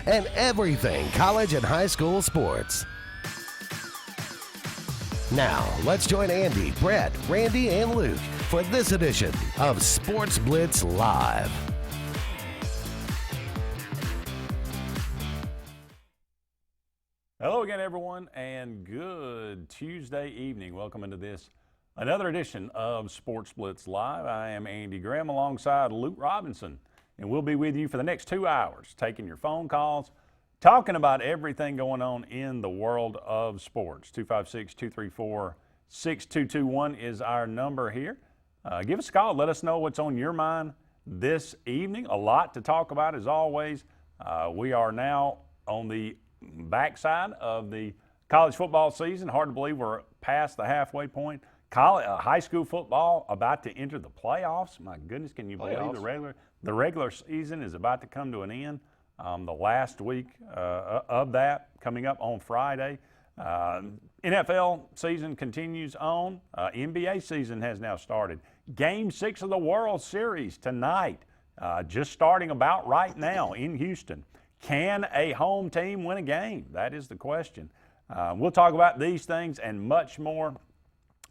and everything college and high school sports. Now, let's join Andy, Brett, Randy, and Luke for this edition of Sports Blitz Live. Hello again, everyone, and good Tuesday evening. Welcome into this another edition of Sports Blitz Live. I am Andy Graham alongside Luke Robinson, and we'll be with you for the next 2 hours, taking your phone calls, talking about everything going on in the world of sports. 256-234-6221 is our number here. Give us a call. Let us know what's on your mind this evening. A lot to talk about as always. We are now on the backside of the college football season. Hard to believe we're past the halfway point. High school football about to enter the playoffs. My goodness, can you believe the regular season is about to come to an end? The last week of that coming up on Friday. NFL season continues on. NBA season has now started. Game 6 of the World Series tonight, just starting about right now in Houston. Can a home team win a game? That is the question. We'll talk about these things and much more.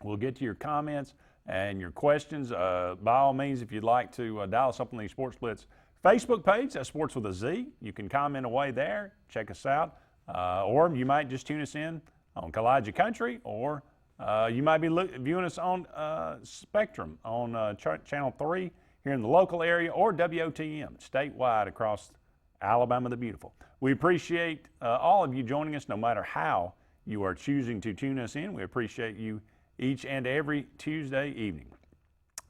We'll get to your comments and your questions. By all means, if you'd like to dial us up on the Sports Blitz Facebook page, that's Sports with a Z. You can comment away there, check us out, or you might just tune us in on Kalijah Country, or you might be viewing us on Spectrum on Channel 3 here in the local area, or WOTM statewide across Alabama the Beautiful. We appreciate all of you joining us no matter how you are choosing to tune us in. We appreciate you each and every Tuesday evening.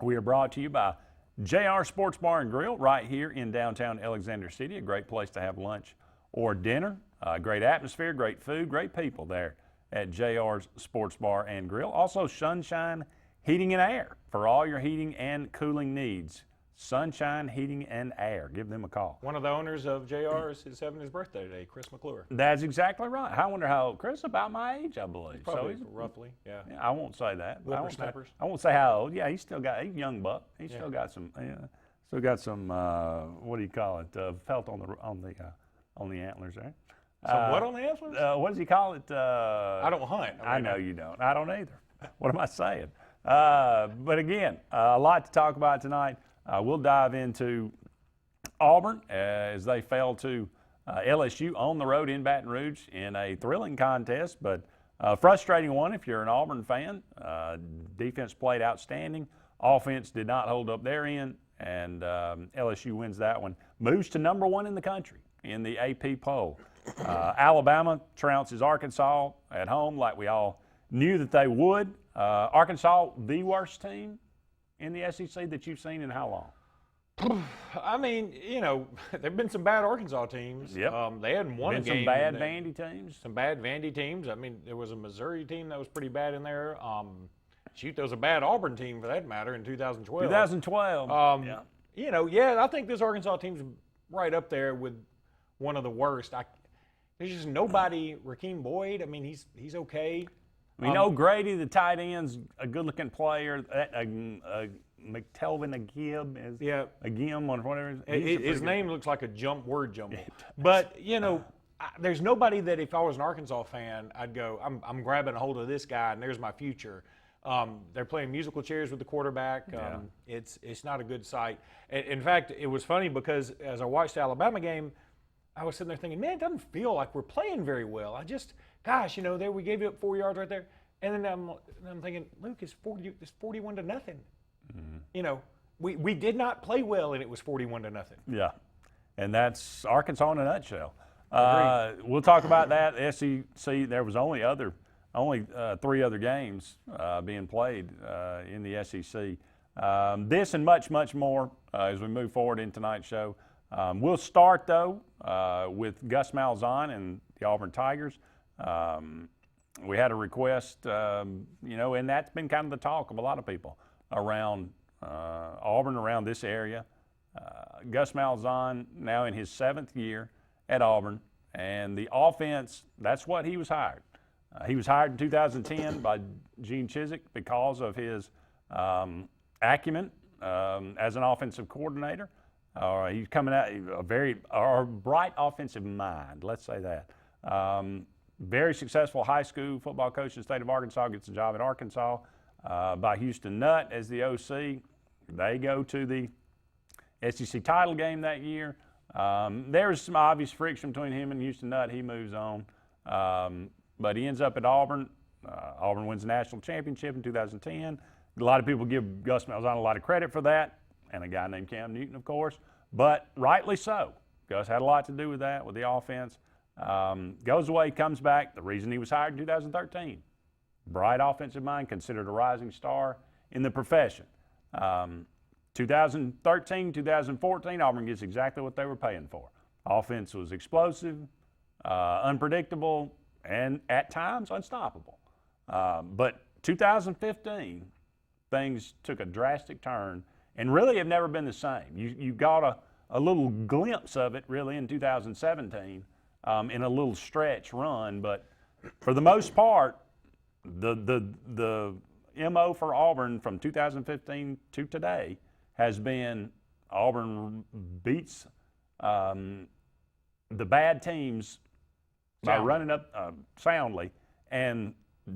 We are brought to you by JR Sports Bar and Grill right here in downtown Alexander City, a great place to have lunch or dinner. Great atmosphere, great food, great people there at JR's Sports Bar and Grill. Also Sunshine Heating and Air for all your heating and cooling needs. Sunshine Heating and Air. Give them a call. One of the owners of JR's is having his birthday today, Chris McClure. That's exactly right. I wonder how old Chris, about my age, I believe. Probably, so roughly, yeah. I won't say that. Whippersnappers. I won't say how old. Yeah, he's a young buck. He's still got some, what do you call it? Felt on the antlers there. What on the antlers? What does he call it? I don't hunt. I know you don't. I don't either. What am I saying? But again, a lot to talk about tonight. We'll dive into Auburn as they fell to LSU on the road in Baton Rouge in a thrilling contest, but a frustrating one if you're an Auburn fan. Defense played outstanding. Offense did not hold up their end, and LSU wins that one. Moves to number 1 in the country in the AP poll. Alabama trounces Arkansas at home like we all knew that they would. Arkansas, the worst team in the SEC that you've seen in how long? I mean, there have been some bad Arkansas teams. Yep. They hadn't won a game. Some bad Vandy teams. Some bad Vandy teams. I mean, there was a Missouri team that was pretty bad in there. There was a bad Auburn team for that matter in 2012. 2012. I think this Arkansas team's right up there with one of the worst. There's just nobody. Rakeem Boyd, I mean, he's okay. We know Grady, the tight end's a good-looking player. McTelvin Agib is Agim or whatever. His name looks like a word jumble. But there's nobody that if I was an Arkansas fan, I'd go, I'm grabbing a hold of this guy, and there's my future. They're playing musical chairs with the quarterback. It's not a good sight. In fact, it was funny because as I watched the Alabama game, I was sitting there thinking, man, it doesn't feel like we're playing very well. There we gave you up 4 yards right there. And then I'm thinking, Luke, it's 41 to nothing. Mm-hmm. We did not play well, and it was 41 to nothing. Yeah, and that's Arkansas in a nutshell. We'll talk about that. SEC, there was only 3 other games being played in the SEC. This and much, much more as we move forward in tonight's show. We'll start, though, with Gus Malzahn and the Auburn Tigers. We had a request, and that's been kind of the talk of a lot of people around Auburn, around this area. Gus Malzahn now in his 7th year at Auburn, and the offense, that's what he was hired. He was hired in 2010 by Gene Chizik because of his acumen as an offensive coordinator. He's coming out a very bright offensive mind. Let's say that. Very successful high school football coach in the state of Arkansas, gets a job at Arkansas by Houston Nutt as the OC. They go to the SEC title game that year. There's some obvious friction between him and Houston Nutt. He moves on. But he ends up at Auburn. Auburn wins the national championship in 2010. A lot of people give Gus Malzahn a lot of credit for that, and a guy named Cam Newton, of course. But rightly so. Gus had a lot to do with that, with the offense. Goes away, comes back. The reason he was hired in 2013. Bright offensive mind, considered a rising star in the profession. 2013, 2014, Auburn gets exactly what they were paying for. Offense was explosive, unpredictable, and at times unstoppable. But 2015, things took a drastic turn and really have never been the same. You got a little glimpse of it really in 2017 in a little stretch run, but for the most part, the MO for Auburn from 2015 to today has been Auburn beats the bad teams by running up soundly and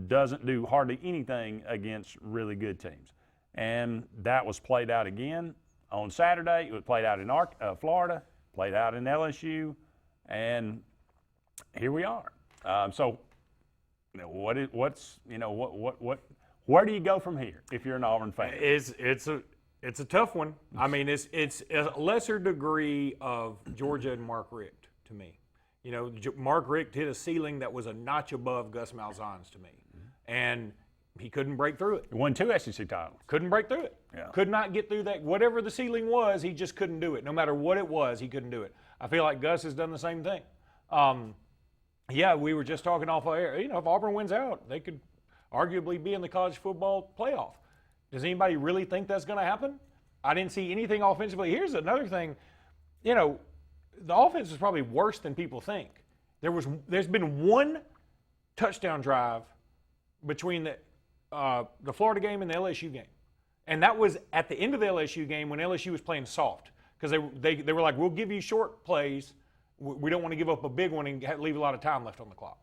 doesn't do hardly anything against really good teams. And that was played out again on Saturday. It was played out in Florida, played out in LSU, and here we are. So, where do you go from here if you're an Auburn fan? It's a tough one. I mean, it's a lesser degree of Georgia and Mark Richt to me. You know, Mark Richt hit a ceiling that was a notch above Gus Malzahn's to me, and he couldn't break through it. He won 2 SEC titles. Couldn't break through it. Yeah. Could not get through that. Whatever the ceiling was, he just couldn't do it. No matter what it was, he couldn't do it. I feel like Gus has done the same thing. Yeah, we were just talking off air. You know, if Auburn wins out, they could arguably be in the college football playoff. Does anybody really think that's going to happen? I didn't see anything offensively. Here's another thing. You know, the offense is probably worse than people think. There's been one touchdown drive between the Florida game and the LSU game, and that was at the end of the LSU game when LSU was playing soft because they were like, we'll give you short plays. We don't want to give up a big one and leave a lot of time left on the clock.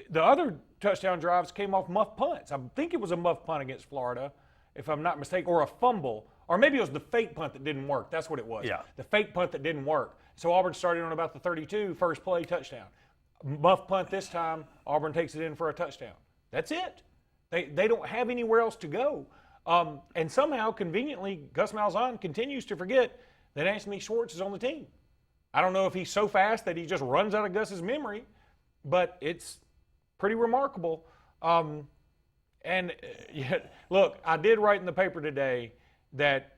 The other touchdown drives came off muff punts. I think it was a muff punt against Florida, if I'm not mistaken, or a fumble. Or maybe it was the fake punt that didn't work. That's what it was. Yeah. The fake punt that didn't work. So Auburn started on about the 32, first play, touchdown. Muff punt this time, Auburn takes it in for a touchdown. That's it. They don't have anywhere else to go. And somehow, conveniently, Gus Malzahn continues to forget that Anthony Schwartz is on the team. I don't know if he's so fast that he just runs out of Gus's memory, but it's pretty remarkable. Look, I did write in the paper today that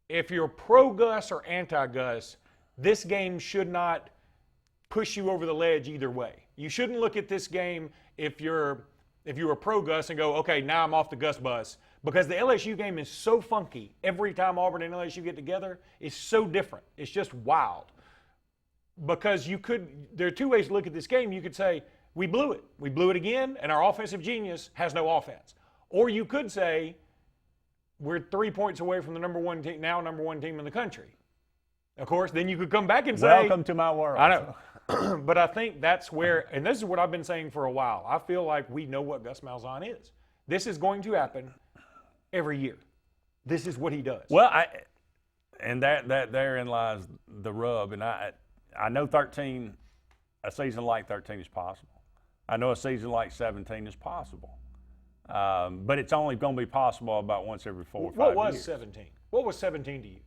if you're pro-Gus or anti-Gus, this game should not push you over the ledge either way. You shouldn't look at this game if you were pro-Gus and go, okay, now I'm off the Gus bus, because the LSU game is so funky. Every time Auburn and LSU get together, it's so different. It's just wild. Because there are two ways to look at this game. You could say, we blew it. We blew it again, and our offensive genius has no offense. Or you could say, we're 3 points away from the number one team in the country. Of course, then you could come back and say, welcome to my world. I know. But I think that's where, and this is what I've been saying for a while, I feel like we know what Gus Malzahn is. This is going to happen every year. This is what he does. Well, and that therein lies the rub. And I know a season like 13 is possible. I know a season like 17 is possible. But it's only going to be possible about once every 4 or 5 years. What was 17? What was 17 to you?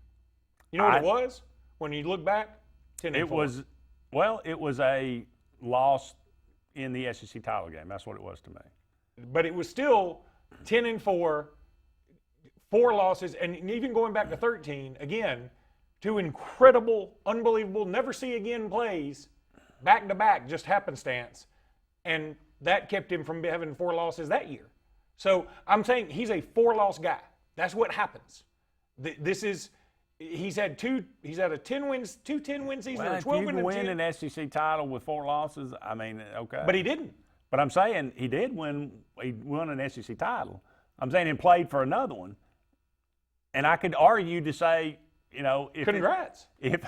You know what it was when you look back? 10-4. It was a loss in the SEC title game. That's what it was to me. But it was still 10-4, 4 losses, and even going back to 13, again, 2 incredible, unbelievable, never see again plays, back to back, just happenstance, and that kept him from having 4 losses that year. So I'm saying he's a 4-loss guy. That's what happens. He's had two 10-win seasons, Well, or 12 if you win an SEC title with 4 losses, I mean, okay. But he didn't. But I'm saying he did win. He won an SEC title. I'm saying he played for another one. And I could argue to say you know, Congrats. If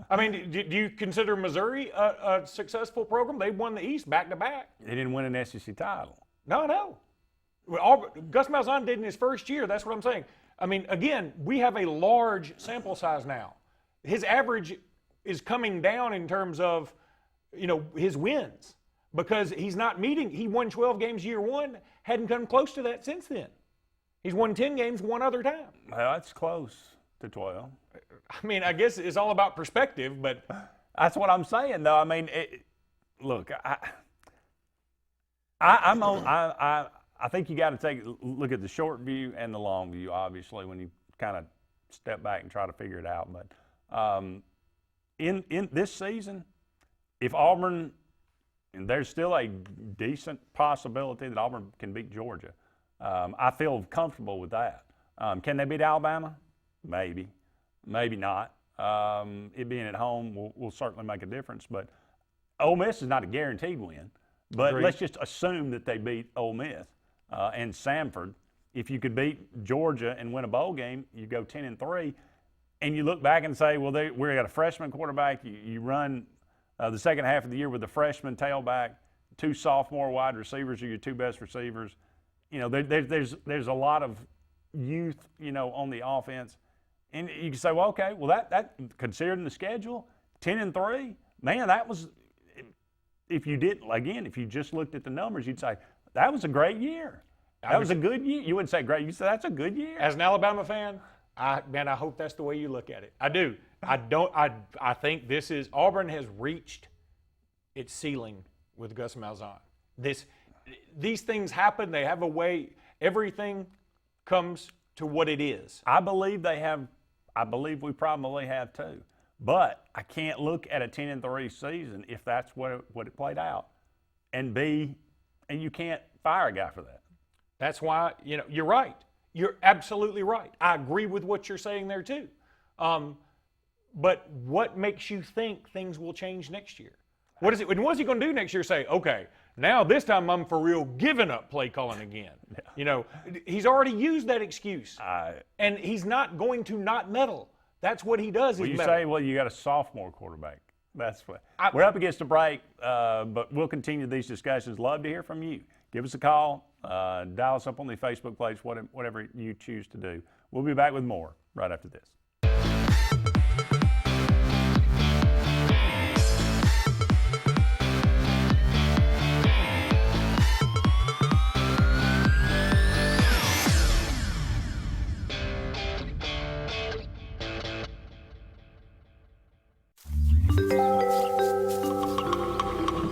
I mean, do you consider Missouri a successful program? They won the East back-to-back. they didn't win an SEC title. No. Well, Gus Malzahn did in his first year. That's what I'm saying. I mean, again, we have a large sample size now. His average is coming down in terms of, you know, his wins because he's not meeting. He won 12 games year one, hadn't come close to that since then. He's won 10 games one other time. Well, that's close to 12. I mean, I guess it's all about perspective, but That's what I'm saying, though. I mean, look, I think you got to take a look at the short view and the long view, obviously, when you kind of step back and try to figure it out. But in this season, if Auburn, and there's still a decent possibility that Auburn can beat Georgia, I feel comfortable with that. Can they beat Alabama? Maybe. Maybe not. It being at home will certainly make a difference. But Ole Miss is not a guaranteed win. But Agreed. let's just assume that they beat Ole Miss and Samford. If you could beat Georgia and win a bowl game, you go 10-3, and you look back and say, well, we got a freshman quarterback. You run the second half of the year with a freshman tailback, 2 sophomore wide receivers are your 2 best receivers. You know, there's a lot of youth, you know, on the offense. And you can say, well, okay, well, that considering the schedule, 10-3, man, that was – if you just looked at the numbers, you'd say, that was a great year. That was a good year. You wouldn't say great. You say that's a good year. as an Alabama fan, I hope that's the way you look at it. I do. I think Auburn has reached its ceiling with Gus Malzahn. These things happen. They have a way. Everything comes to what it is. I believe they have. I believe we probably have too. But I can't look at a 10-3 season if that's what it played out, and you can't fire a guy for that. That's why, you know, you're right. You're absolutely right. I agree with what you're saying there too. But what makes you think things will change next year? What is he going to do next year? Say, okay, now this time I'm for real giving up play calling again. Yeah. You know, he's already used that excuse, and he's not going to not meddle. That's what he does. Well, you say, well, you got a sophomore quarterback. That's what we're up against a break, but we'll continue these discussions. Love to hear from you. Give us a call, dial us up on the Facebook page, whatever you choose to do. We'll be back with more right after this.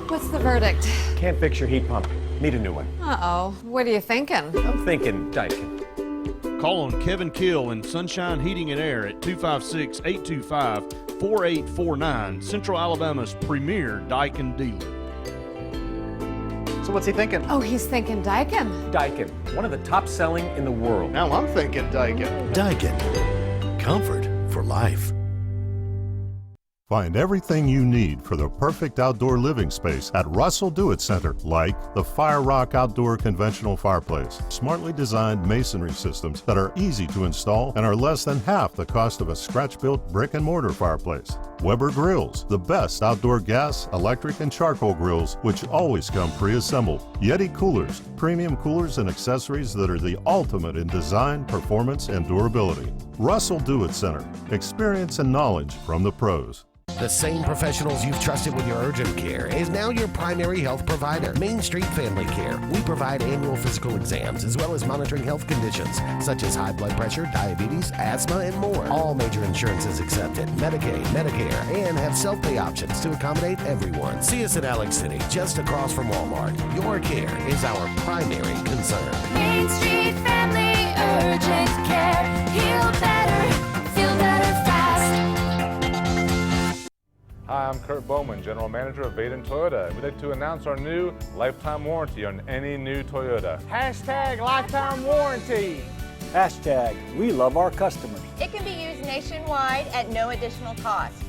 What's the verdict? Can't fix your heat pump. Need a new one. Uh-oh. What are you thinking? I'm thinking Daikin. Call on Kevin Kill and Sunshine Heating and Air at 256-825-4849, Central Alabama's premier Daikin dealer. So what's he thinking? Oh, he's thinking Daikin. Daikin, one of the top selling in the world. Now I'm thinking Daikin. Daikin. Comfort for life. Find everything you need for the perfect outdoor living space at Russell Do-It Center, like the Fire Rock Outdoor Conventional Fireplace, smartly designed masonry systems that are easy to install and are less than half the cost of a scratch-built brick and mortar fireplace. Weber Grills, the best outdoor gas, electric, and charcoal grills, which always come pre-assembled. Yeti Coolers, premium coolers and accessories that are the ultimate in design, performance, and durability. Russell Do-It Center, experience and knowledge from the pros. The same professionals you've trusted with your urgent care is now your primary health provider, Main Street Family Care. We provide annual physical exams as well as monitoring health conditions such as high blood pressure, diabetes, asthma, and more. All major insurances accepted, Medicaid, Medicare, and have self-pay options to accommodate everyone. See us in Alex City, just across from Walmart. Your care is our primary concern. Main Street Family Urgent Care. Heal better, feel better fast. Hi, I'm Kurt Bowman, General Manager of Vaden Toyota. We'd like to announce our new lifetime warranty on any new Toyota. Hashtag lifetime warranty. Hashtag we love our customers. It can be used nationwide at no additional cost.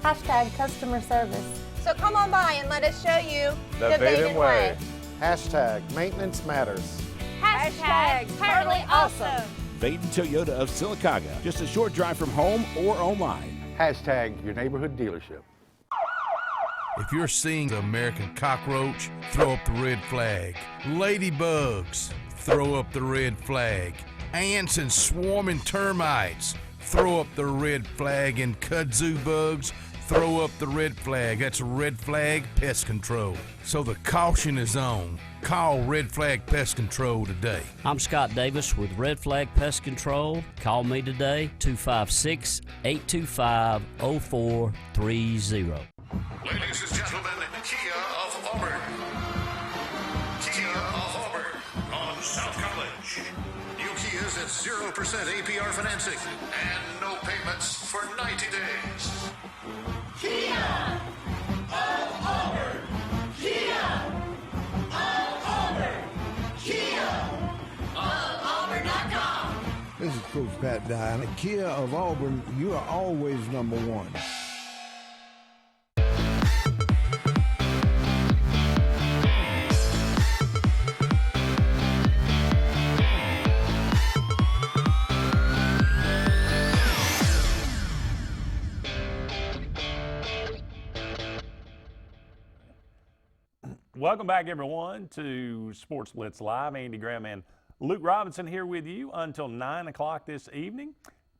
Hashtag customer service. So come on by and let us show you The Vaden way. Hashtag maintenance matters. Hashtag totally awesome. Baden Toyota of Sylacauga. Just a short drive from home or online. Hashtag your neighborhood dealership. If you're seeing the American cockroach, throw up the red flag. Ladybugs, throw up the red flag. Ants and swarming termites, throw up the red flag. And kudzu bugs, throw up the red flag. That's Red Flag Pest Control. So the caution is on. Call Red Flag Pest Control today. I'm Scott Davis with Red Flag Pest Control. Call me today, 256-825-0430. Ladies and gentlemen, Kia of Auburn. Kia of Auburn on South College. New Kias at 0% APR financing and no payments for 90 days. Kia of Auburn. Kia of Auburn. Kia of Auburn.com. This is Coach Pat Dye. At Kia of Auburn, you are always number one. Welcome back, everyone, to Sports Blitz Live. Andy Graham and Luke Robinson here with you until 9 o'clock this evening.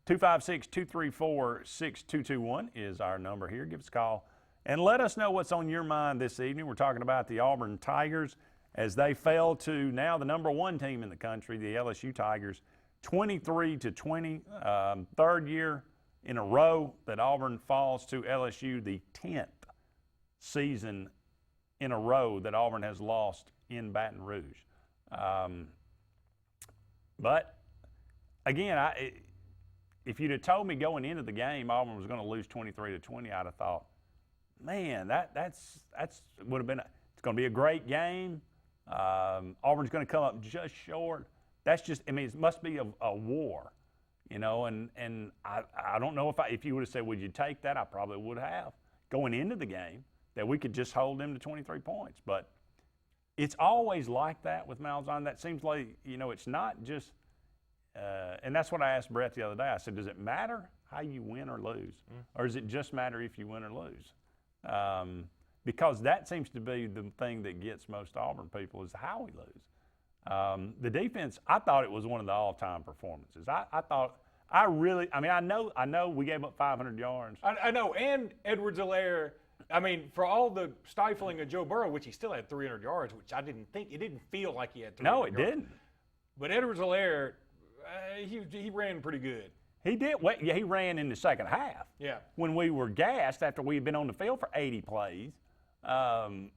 256-234-6221 is our number here. Give us a call and let us know what's on your mind this evening. We're talking about the Auburn Tigers as they fell to now the number one team in the country, the LSU Tigers, 23-20. Third year in a row that Auburn falls to LSU, the 10th season in a row that Auburn has lost in Baton Rouge. But again, if you'd have told me going into the game Auburn was going to lose 23-20, I'd have thought, man, that's would have been it's going to be a great game. Auburn's going to come up just short. That's just, I mean, it must be a war, you know. And I don't know if you would have said, would you take that? I probably would have going into the game, that we could just hold them to 23 points. But it's always like that with Malzahn. That seems like, you know, it's not just and that's what I asked Brett the other day. I said, does it matter how you win or lose? Or does it just matter if you win or lose? Because that seems to be the thing that gets most Auburn people is how we lose. The defense, I thought it was one of the all-time performances. I know we gave up 500 yards. I know, and Edwards-Helaire, I mean, for all the stifling of Joe Burrow, which he still had 300 yards, which I didn't think, it didn't feel like he had 300 yards. No, it didn't. But Edwards-Helaire, he ran pretty good. He did. Well, yeah, he ran in the second half. Yeah. When we were gassed after we had been on the field for 80 plays. But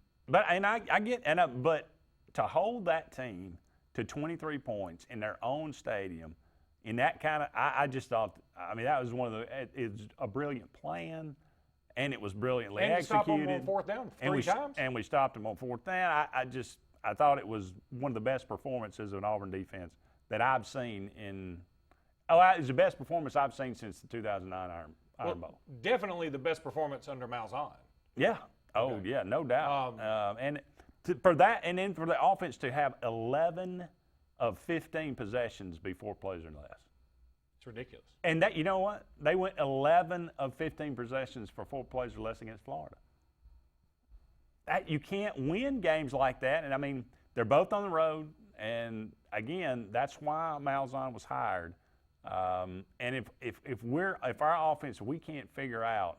to hold that team to 23 points in their own stadium, in that kind of, I just thought, I mean, that was it's a brilliant plan. And it was brilliantly executed. And we stopped them on fourth down three times. And we stopped them on fourth down. I thought it was one of the best performances of an Auburn defense that I've seen it was the best performance I've seen since the 2009 Iron Bowl. Definitely the best performance under Malzahn. Yeah. Oh, yeah, no doubt. For that, and then for the offense to have 11 of 15 possessions be 4 plays or less. It's ridiculous. And that, you know what? They went 11 of 15 possessions for 4 plays or less against Florida. You can't win games like that. And I mean, they're both on the road. And again, that's why Malzahn was hired. And if our offense, we can't figure out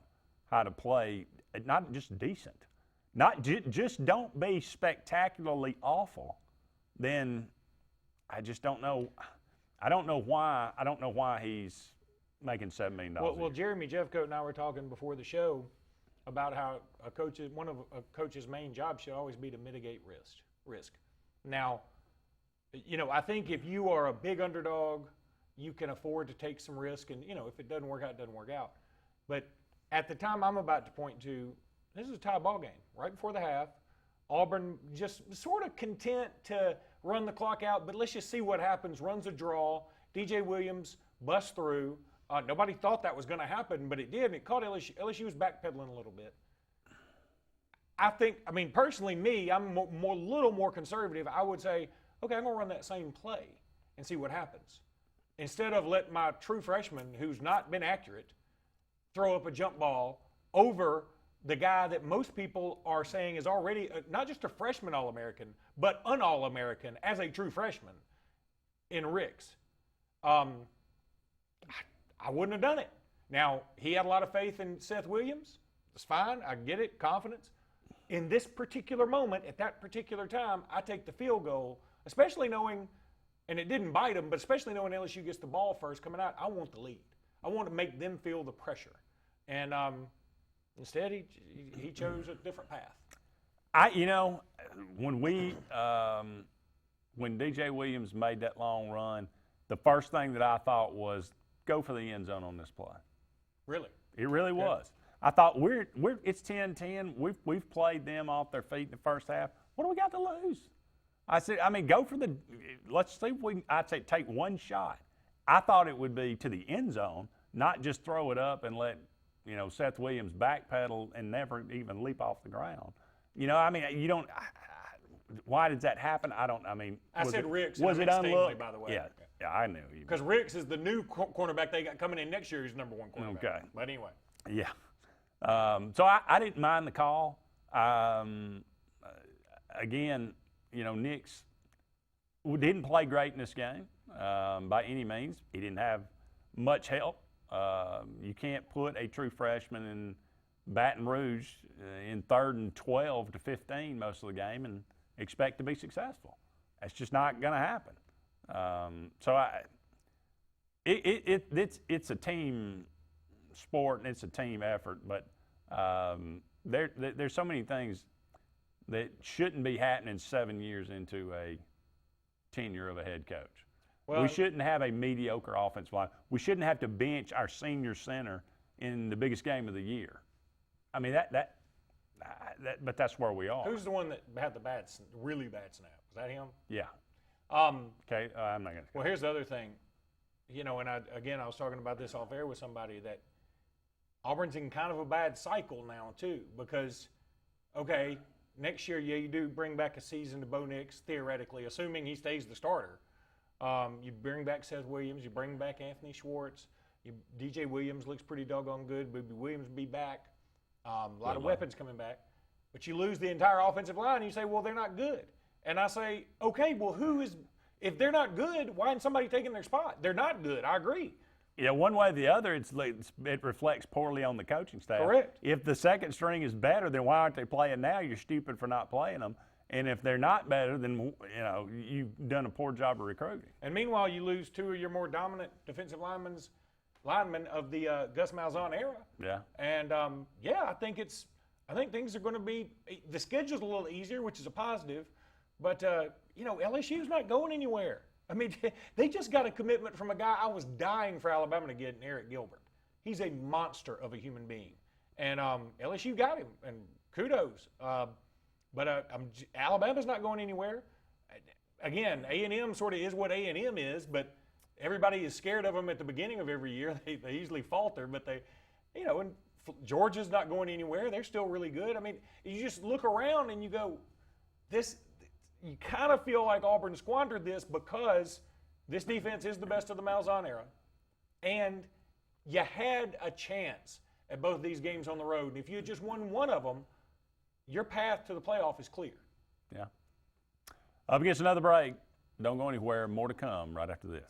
how to play, not just decent, not just don't be spectacularly awful, then I just don't know. I don't know why he's making $7 million. Well, Jeremy Jeffcoat and I were talking before the show about how one of a coach's main job should always be to mitigate risk. Now, you know, I think if you are a big underdog, you can afford to take some risk, and, you know, if it doesn't work out, it doesn't work out. But at the time I'm about to point to, this is a tie ball game right before the half. Auburn just sort of content to run the clock out, but let's just see what happens. Runs a draw. DJ Williams busts through. Nobody thought that was going to happen, but it did, and it caught LSU. LSU was backpedaling a little bit. Personally, I'm a little more conservative. I would say, okay, I'm going to run that same play and see what happens. instead of let my true freshman, who's not been accurate, throw up a jump ball over the guy that most people are saying is already not just a freshman All-American, but an All-American as a true freshman in Ricks. I wouldn't have done it. Now, he had a lot of faith in Seth Williams. It's fine. I get it. Confidence. In this particular moment, at that particular time, I take the field goal, especially knowing, and it didn't bite him, but especially knowing LSU gets the ball first coming out, I want the lead. I want to make them feel the pressure. And instead, he chose a different path. When DJ Williams made that long run, the first thing that I thought was go for the end zone on this play. Really? It really was. I thought it's 10-10. We've played them off their feet in the first half. What do we got to lose? I said, go for let's see if we can, I'd say take one shot. I thought it would be to the end zone, not just throw it up and let, Seth Williams backpedal and never even leap off the ground. You don't, why did that happen? I said Ricks. Was it unlooked? By the way. Yeah, I knew. Because Ricks is the new cornerback they got coming in next year. He's number one cornerback. Okay. But anyway. Yeah. So I didn't mind the call. Again, Nix didn't play great in this game by any means. He didn't have much help. You can't put a true freshman in Baton Rouge in 3rd and 12 to 15 most of the game and expect to be successful. That's just not going to happen. It's a team sport and it's a team effort, but there's so many things that shouldn't be happening 7 years into a tenure of a head coach. Well, we shouldn't have a mediocre offensive line. We shouldn't have to bench our senior center in the biggest game of the year. But that's where we are. Who's the one that had the really bad snap? Was that him? Yeah. Okay, I'm not going to. Well, here's the other thing. And I was talking about this off air with somebody that Auburn's in kind of a bad cycle now too, because, okay, next year, you do bring back a season to Bo Nix, theoretically, assuming he stays the starter. You bring back Seth Williams, you bring back Anthony Schwartz, DJ Williams looks pretty doggone good, Booby Williams will be back. A lot of weapons coming back. But you lose the entire offensive line, and you say, well, they're not good. And I say, okay, well, if they're not good, why isn't somebody taking their spot? They're not good, I agree. Yeah, one way or the other, it reflects poorly on the coaching staff. Correct. If the second string is better, then why aren't they playing now? You're stupid for not playing them. And if they're not better, then you've done a poor job of recruiting. And meanwhile, you lose two of your more dominant defensive linemen of the Gus Malzahn era. Yeah. And I think things are going to be. The schedule's a little easier, which is a positive. But LSU's not going anywhere. They just got a commitment from a guy I was dying for Alabama to get, in Eric Gilbert. He's a monster of a human being. And LSU got him, and kudos. But Alabama's not going anywhere. Again, A&M sort of is what A&M is, but everybody is scared of them at the beginning of every year. They usually falter, but and Georgia's not going anywhere. They're still really good. You just look around and you go, you kind of feel like Auburn squandered this because this defense is the best of the Malzahn era. And you had a chance at both these games on the road. And if you had just won one of them, your path to the playoff is clear. Yeah. Up against another break. Don't go anywhere. More to come right after this.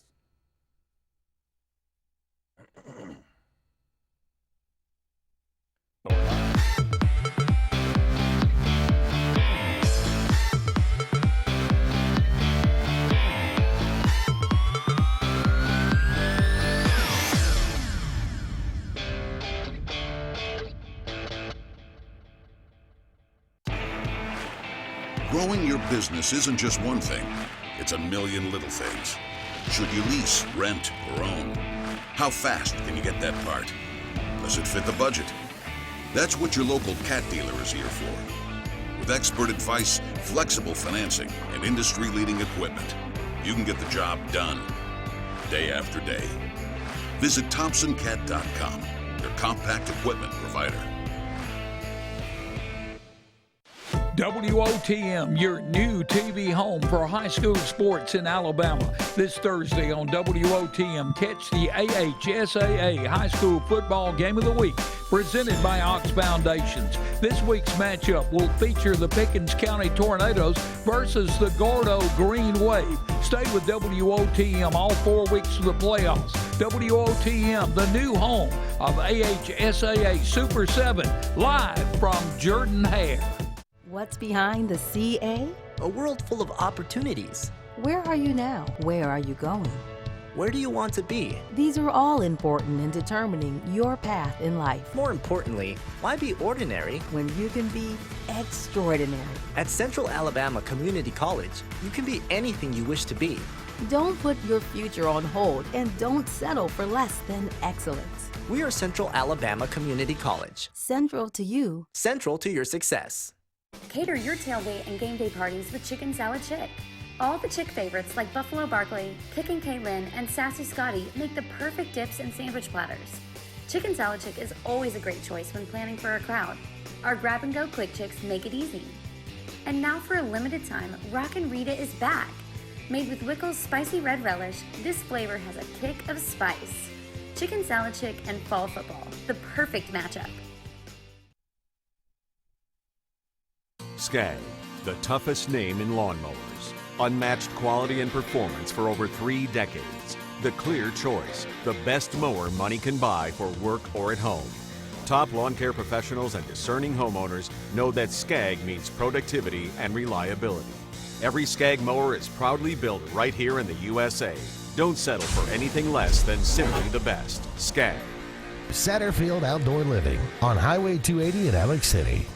Growing your business isn't just one thing. It's a million little things. Should you lease, rent, or own? How fast can you get that part? Does it fit the budget? That's what your local Cat dealer is here for. With expert advice, flexible financing, and industry-leading equipment, you can get the job done day after day. Visit ThompsonCat.com, their compact equipment provider. WOTM, your new TV home for high school sports in Alabama. This Thursday on WOTM, catch the AHSAA High School Football Game of the Week, presented by Ox Foundations. This week's matchup will feature the Pickens County Tornadoes versus the Gordo Green Wave. Stay with WOTM all 4 weeks of the playoffs. WOTM, the new home of AHSAA Super 7, live from Jordan Hare. What's behind the CA? A world full of opportunities. Where are you now? Where are you going? Where do you want to be? These are all important in determining your path in life. More importantly, why be ordinary when you can be extraordinary? At Central Alabama Community College, you can be anything you wish to be. Don't put your future on hold and don't settle for less than excellence. We are Central Alabama Community College. Central to you. Central to your success. Cater your tailgate and game day parties with Chicken Salad Chick. All the Chick favorites like Buffalo Barkley, Kickin' Kaylin, and Sassy Scotty make the perfect dips and sandwich platters. Chicken Salad Chick is always a great choice when planning for a crowd. Our grab-and-go quick chicks make it easy. And now for a limited time, Rockin' Rita is back. Made with Wickles spicy red relish, this flavor has a kick of spice. Chicken Salad Chick and fall football, the perfect matchup. Skag, the toughest name in lawnmowers. Unmatched quality and performance for over 3 decades. The clear choice, the best mower money can buy for work or at home. Top lawn care professionals and discerning homeowners know that Skag means productivity and reliability. Every Skag mower is proudly built right here in the USA. Don't settle for anything less than simply the best. Skag. Satterfield Outdoor Living on Highway 280 in Alex City.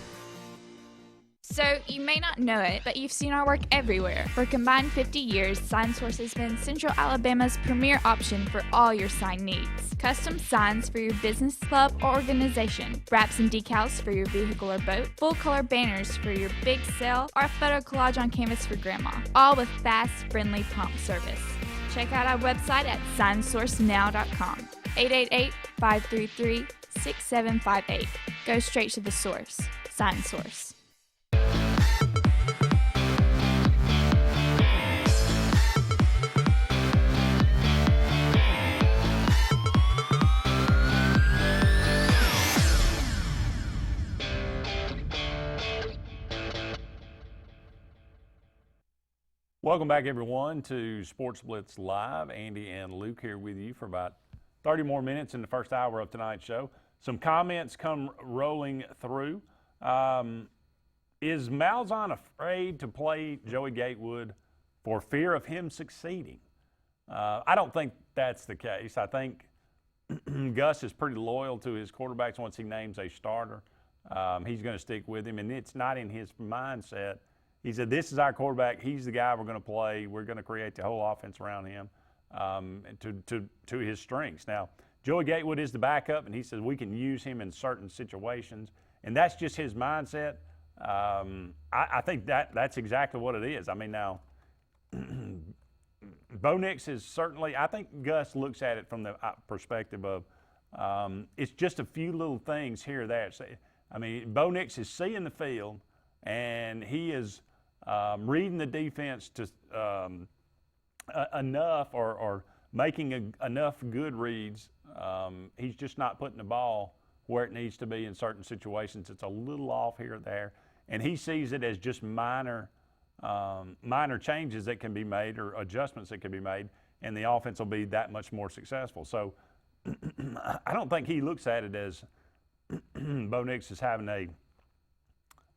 So, you may not know it, but you've seen our work everywhere. For a combined 50 years, Sign Source has been Central Alabama's premier option for all your sign needs. Custom signs for your business, club, or organization. Wraps and decals for your vehicle or boat. Full-color banners for your big sale, or a photo collage on canvas for grandma. All with fast, friendly, prompt service. Check out our website at signsourcenow.com. 888-533-6758. Go straight to the source. Sign Source. Welcome back, everyone, to Sports Blitz Live. Andy and Luke here with you for about 30 more minutes in the first hour of tonight's show. Some comments come rolling through. Is Malzahn afraid to play Joey Gatewood for fear of him succeeding? I don't think that's the case. I think Gus is pretty loyal to his quarterbacks. Once he names a starter, he's going to stick with him, and it's not in his mindset. He said, this is our quarterback. He's the guy we're going to play. We're going to create the whole offense around him to his strengths. Now, Joey Gatewood is the backup, and he says we can use him in certain situations, and that's just his mindset. I think that's exactly what it is. I mean, now, Bo Nix is certainly – I think Gus looks at it from the perspective of it's just a few little things here or there. I mean, Bo Nix is seeing the field, and he is reading the defense to enough or making enough good reads. He's just not putting the ball where it needs to be in certain situations. It's a little off here or there. And he sees it as just minor changes that can be made or adjustments that can be made, and the offense will be that much more successful. So I don't think he looks at it as Bo Nix is having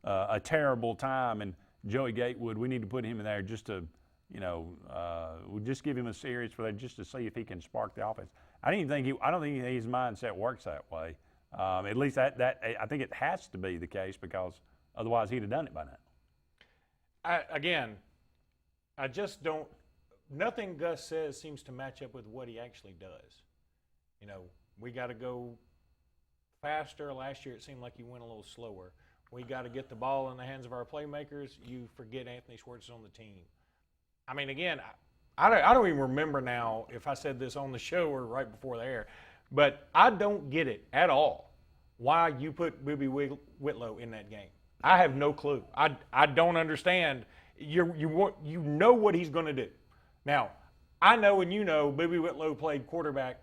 a terrible time, and Joey Gatewood, we need to put him in there just to, we'll just give him a series for that just to see if he can spark the offense. I don't think his mindset works that way. At least that I think it has to be the case, because otherwise he'd have done it by now. I just don't – nothing Gus says seems to match up with what he actually does. We got to go faster. Last year it seemed like he went a little slower. We got to get the ball in the hands of our playmakers. You forget Anthony Schwartz is on the team. I mean, again, I don't even remember now if I said this on the show or right before the air, but I don't get it at all why you put Booby Whitlow in that game. I have no clue. I don't understand. You know what he's going to do. Now, I know and you know Booby Whitlow played quarterback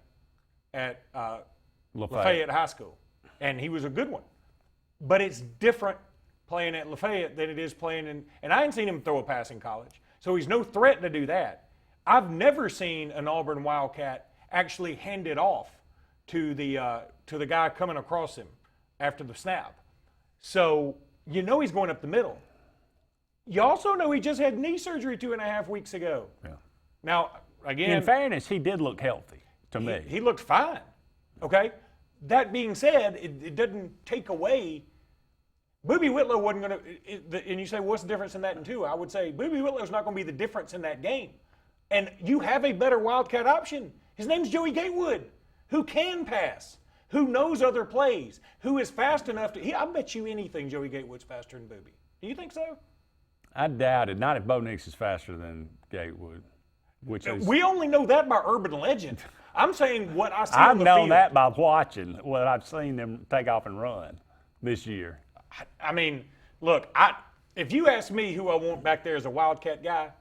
at Lafayette High School, and he was a good one. But it's different playing at Lafayette than it is playing in – and I ain't seen him throw a pass in college, so he's no threat to do that. I've never seen an Auburn Wildcat actually hand it off to the guy coming across him after the snap. So you know he's going up the middle. You also know he just had knee surgery 2.5 weeks ago. Yeah. Now, again, in fairness, he did look healthy to me. He looked fine. Okay. That being said, it doesn't take away. Booby Whitlow wasn't going to. And you say, what's the difference in that and two? I would say Booby Whitlow's not going to be the difference in that game. And you have a better Wildcat option. His name's Joey Gatewood, who can pass, who knows other plays, who is fast enough to. I bet you anything Joey Gatewood's faster than Booby. Do you think so? I doubt it. Not if Bo Nix is faster than Gatewood. Which is, we only know that by urban legend. I'm saying what I see I've on the known field. that by watching what I've seen them take off and run this year. I mean, look, if you ask me who I want back there as a Wildcat guy,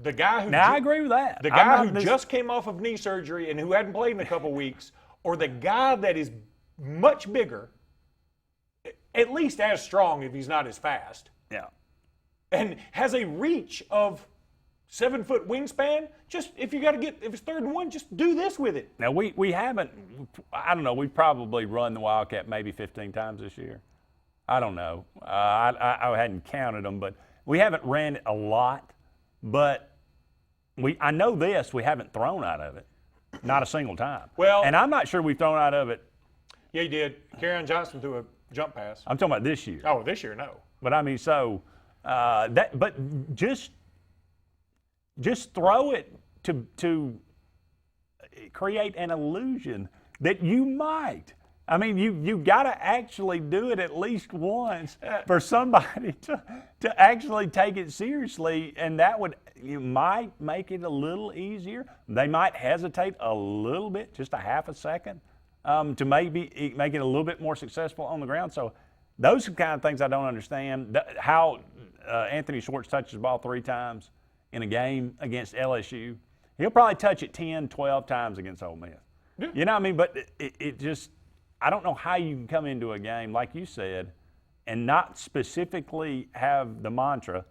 the guy who I agree with that. The guy who just came off of knee surgery and who hadn't played in a couple weeks, or the guy that is much bigger, at least as strong if he's not as fast. Yeah. And has a reach of 7-foot wingspan. Just if it's 3rd and 1, just do this with it. Now we haven't. I don't know. We've probably run the Wildcat maybe 15 times this year. I don't know. I hadn't counted them, but we haven't ran it a lot. But I know this. We haven't thrown out of it, not a single time. Well, and I'm not sure we've thrown out of it. Yeah, you did. Kerryon Johnson threw a jump pass. I'm talking about this year. Oh, this year, no. But I mean, so but just throw it to create an illusion that you might. I mean, you've got to actually do it at least once for somebody to actually take it seriously, and you might make it a little easier. They might hesitate a little bit, just a half a second, to maybe make it a little bit more successful on the ground. So those are the kind of things I don't understand. How Anthony Schwartz touches the ball 3 times in a game against LSU. He'll probably touch it 10, 12 times against Ole Miss. Yeah. You know what I mean? But it just – I don't know how you can come into a game, like you said, and not specifically have the mantra,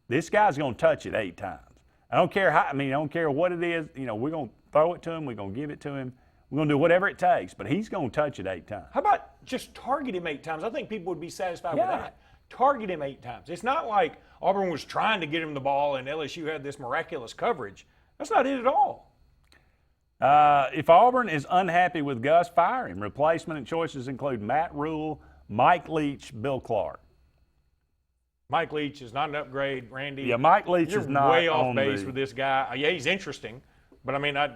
this guy's going to touch it 8 times. I don't care I don't care what it is. You know, we're going to throw it to him. We're going to give it to him. We're going to do whatever it takes, but he's going to touch it 8 times. How about just target him 8 times? I think people would be satisfied with that. Target him 8 times. It's not like Auburn was trying to get him the ball and LSU had this miraculous coverage. That's not it at all. If Auburn is unhappy with Gus, fire him. Replacement choices include Matt Rule, Mike Leach, Bill Clark. Mike Leach is not an upgrade, Randy. Yeah, Mike Leach You're is not way off on base with this guy. Yeah, he's interesting, but I mean, I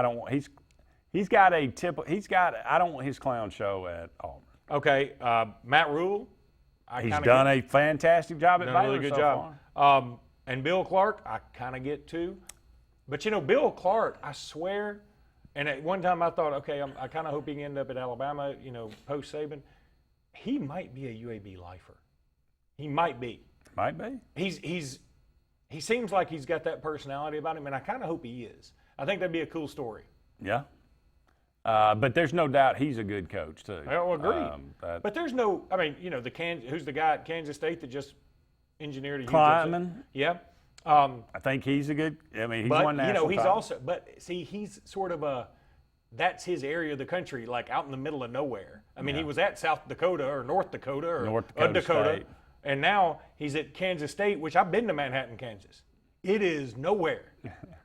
don't want. He's got a tip. I don't want his clown show at Auburn. Okay, Matt Rule. He's done a fantastic job at Baylor. Done a really good job. And Bill Clark, I kind of get too. But, Bill Clark, I swear, and at one time I thought, okay, I kind of hope he can end up at Alabama, post Saban. He might be a UAB lifer. He might be. Might be. He seems like he's got that personality about him, and I kind of hope he is. I think that'd be a cool story. Yeah. But there's no doubt he's a good coach, too. I agree. But there's no, who's the guy at Kansas State that just engineered a huge Kleiman. Yeah. I think he's a good. He's won national he's title. also. But see, he's sort of that's his area of the country, like out in the middle of nowhere. I mean, he was at South Dakota or North Dakota or North Dakota State. And now he's at Kansas State, which I've been to Manhattan, Kansas. It is nowhere.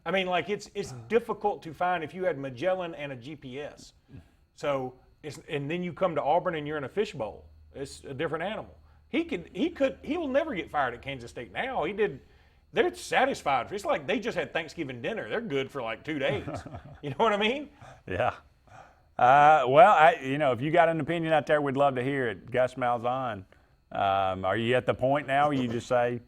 I mean, like it's difficult to find if you had Magellan and a GPS. So and then you come to Auburn and you're in a fishbowl. It's a different animal. He will never get fired at Kansas State now. He did. They're satisfied. It's like they just had Thanksgiving dinner. They're good for like 2 days. You know what I mean? Yeah. Well, if you got an opinion out there, we'd love to hear it. Gus Malzahn, are you at the point now where you just say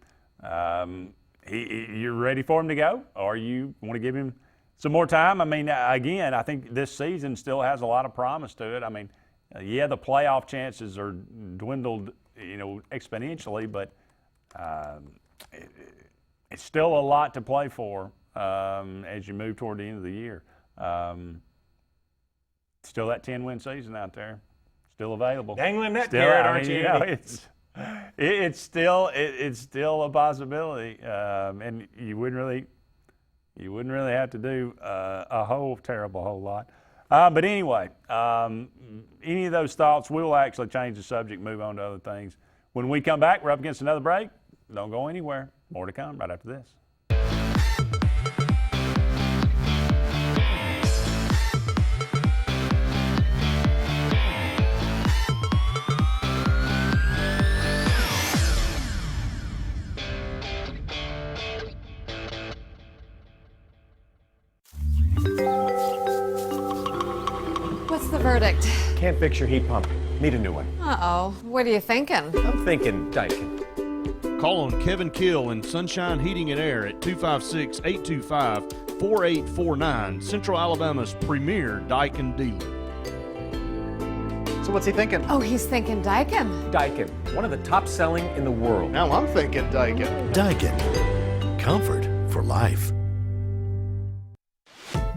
you're ready for him to go, or you want to give him some more time? I mean, again, I think this season still has a lot of promise to it. I mean, the playoff chances are dwindled exponentially, but it's still a lot to play for as you move toward the end of the year. Still that 10-win season out there, still available. Dangling that carrot, aren't you? It's still a possibility, and you wouldn't really have to do a whole lot. But anyway, any of those thoughts, we'll actually change the subject, move on to other things. When we come back, we're up against another break. Don't go anywhere. More to come right after this. What's the verdict? Can't fix your heat pump. Need a new one. Uh-oh. What are you thinking? I'm thinking Daikin. Call on Kevin Kill in Sunshine Heating and Air at 256-825-4849, Central Alabama's premier Daikin dealer. So what's he thinking? Oh, he's thinking Daikin. Daikin, one of the top selling in the world. Now I'm thinking Daikin. Daikin, comfort for life.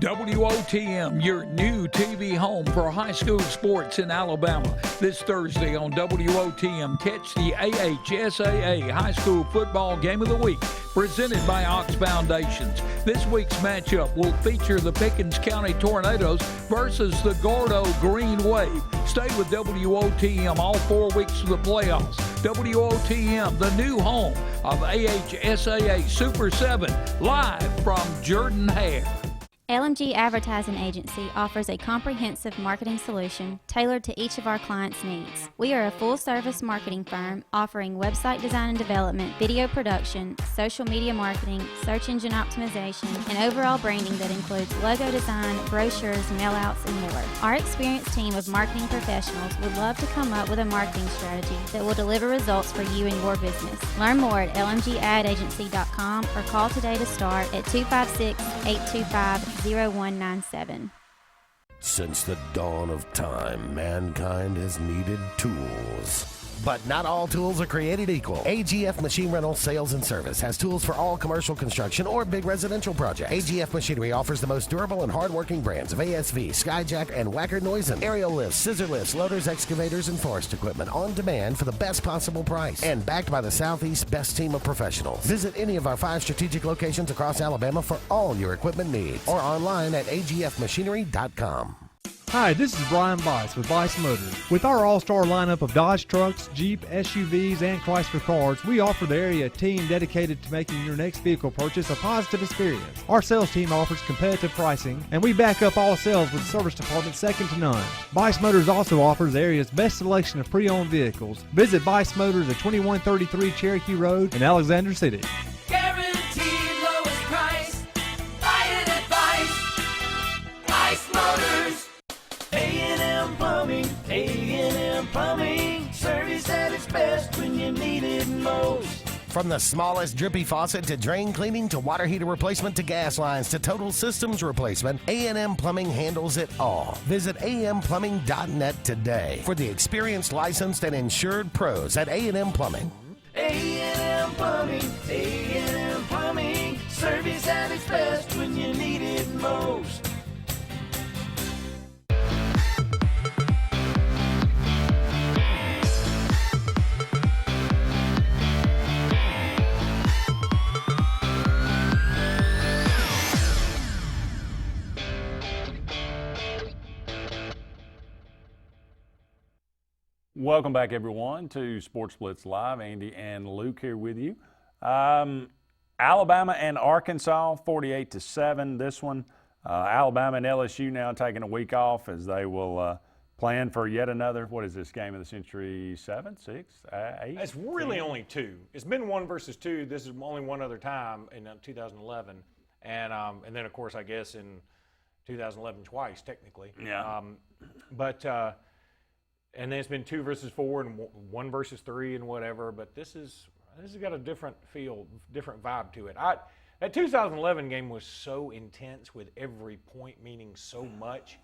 WOTM, your new TV home for high school sports in Alabama. This Thursday on WOTM, catch the AHSAA High School Football Game of the Week, presented by Ox Foundations. This week's matchup will feature the Pickens County Tornadoes versus the Gordo Green Wave. Stay with WOTM all 4 weeks of the playoffs. WOTM, the new home of AHSAA Super 7, live from Jordan Hare. LMG Advertising Agency offers a comprehensive marketing solution tailored to each of our clients' needs. We are a full-service marketing firm offering website design and development, video production, social media marketing, search engine optimization, and overall branding that includes logo design, brochures, mailouts, and more. Our experienced team of marketing professionals would love to come up with a marketing strategy that will deliver results for you and your business. Learn more at lmgadagency.com or call today to start at 256-825-0197. Since the dawn of time, mankind has needed tools. But not all tools are created equal. AGF Machine Rental Sales and Service has tools for all commercial construction or big residential projects. AGF Machinery offers the most durable and hardworking brands of ASV, Skyjack, and Wacker Neuson. Aerial lifts, scissor lifts, loaders, excavators, and forest equipment on demand for the best possible price. And backed by the Southeast's best team of professionals. Visit any of our 5 strategic locations across Alabama for all your equipment needs. Or online at agfmachinery.com. Hi, this is Brian Bice with Bice Motors. With our all-star lineup of Dodge trucks, Jeep, SUVs, and Chrysler cars, we offer the area team dedicated to making your next vehicle purchase a positive experience. Our sales team offers competitive pricing, and we back up all sales with a service department second to none. Bice Motors also offers the area's best selection of pre-owned vehicles. Visit Bice Motors at 2133 Cherokee Road in Alexander City. Guaranteed lowest price. Buy it at Bice Motors. A&M Plumbing, A&M Plumbing, service at its best when you need it most. From the smallest drippy faucet to drain cleaning to water heater replacement to gas lines to total systems replacement, A&M Plumbing handles it all. Visit amplumbing.net today for the experienced, licensed, and insured pros at A&M Plumbing. A&M Plumbing, A&M Plumbing, service at its best when you need it most. Welcome back, everyone, to Sports Blitz Live. Andy and Luke here with you. Alabama and Arkansas, 48-7. This one, Alabama and LSU now taking a week off as they will plan for yet another. What is this game of the century? 7, 6, 8? It's really 10? Only 2. It's been 1 versus 2. This is only one other time in 2011, and then of course I guess in 2011 twice technically. Yeah. And then it's been 2 versus 4 and 1 versus 3 and whatever. But this has got a different feel, different vibe to it. That 2011 game was so intense with every point meaning so much.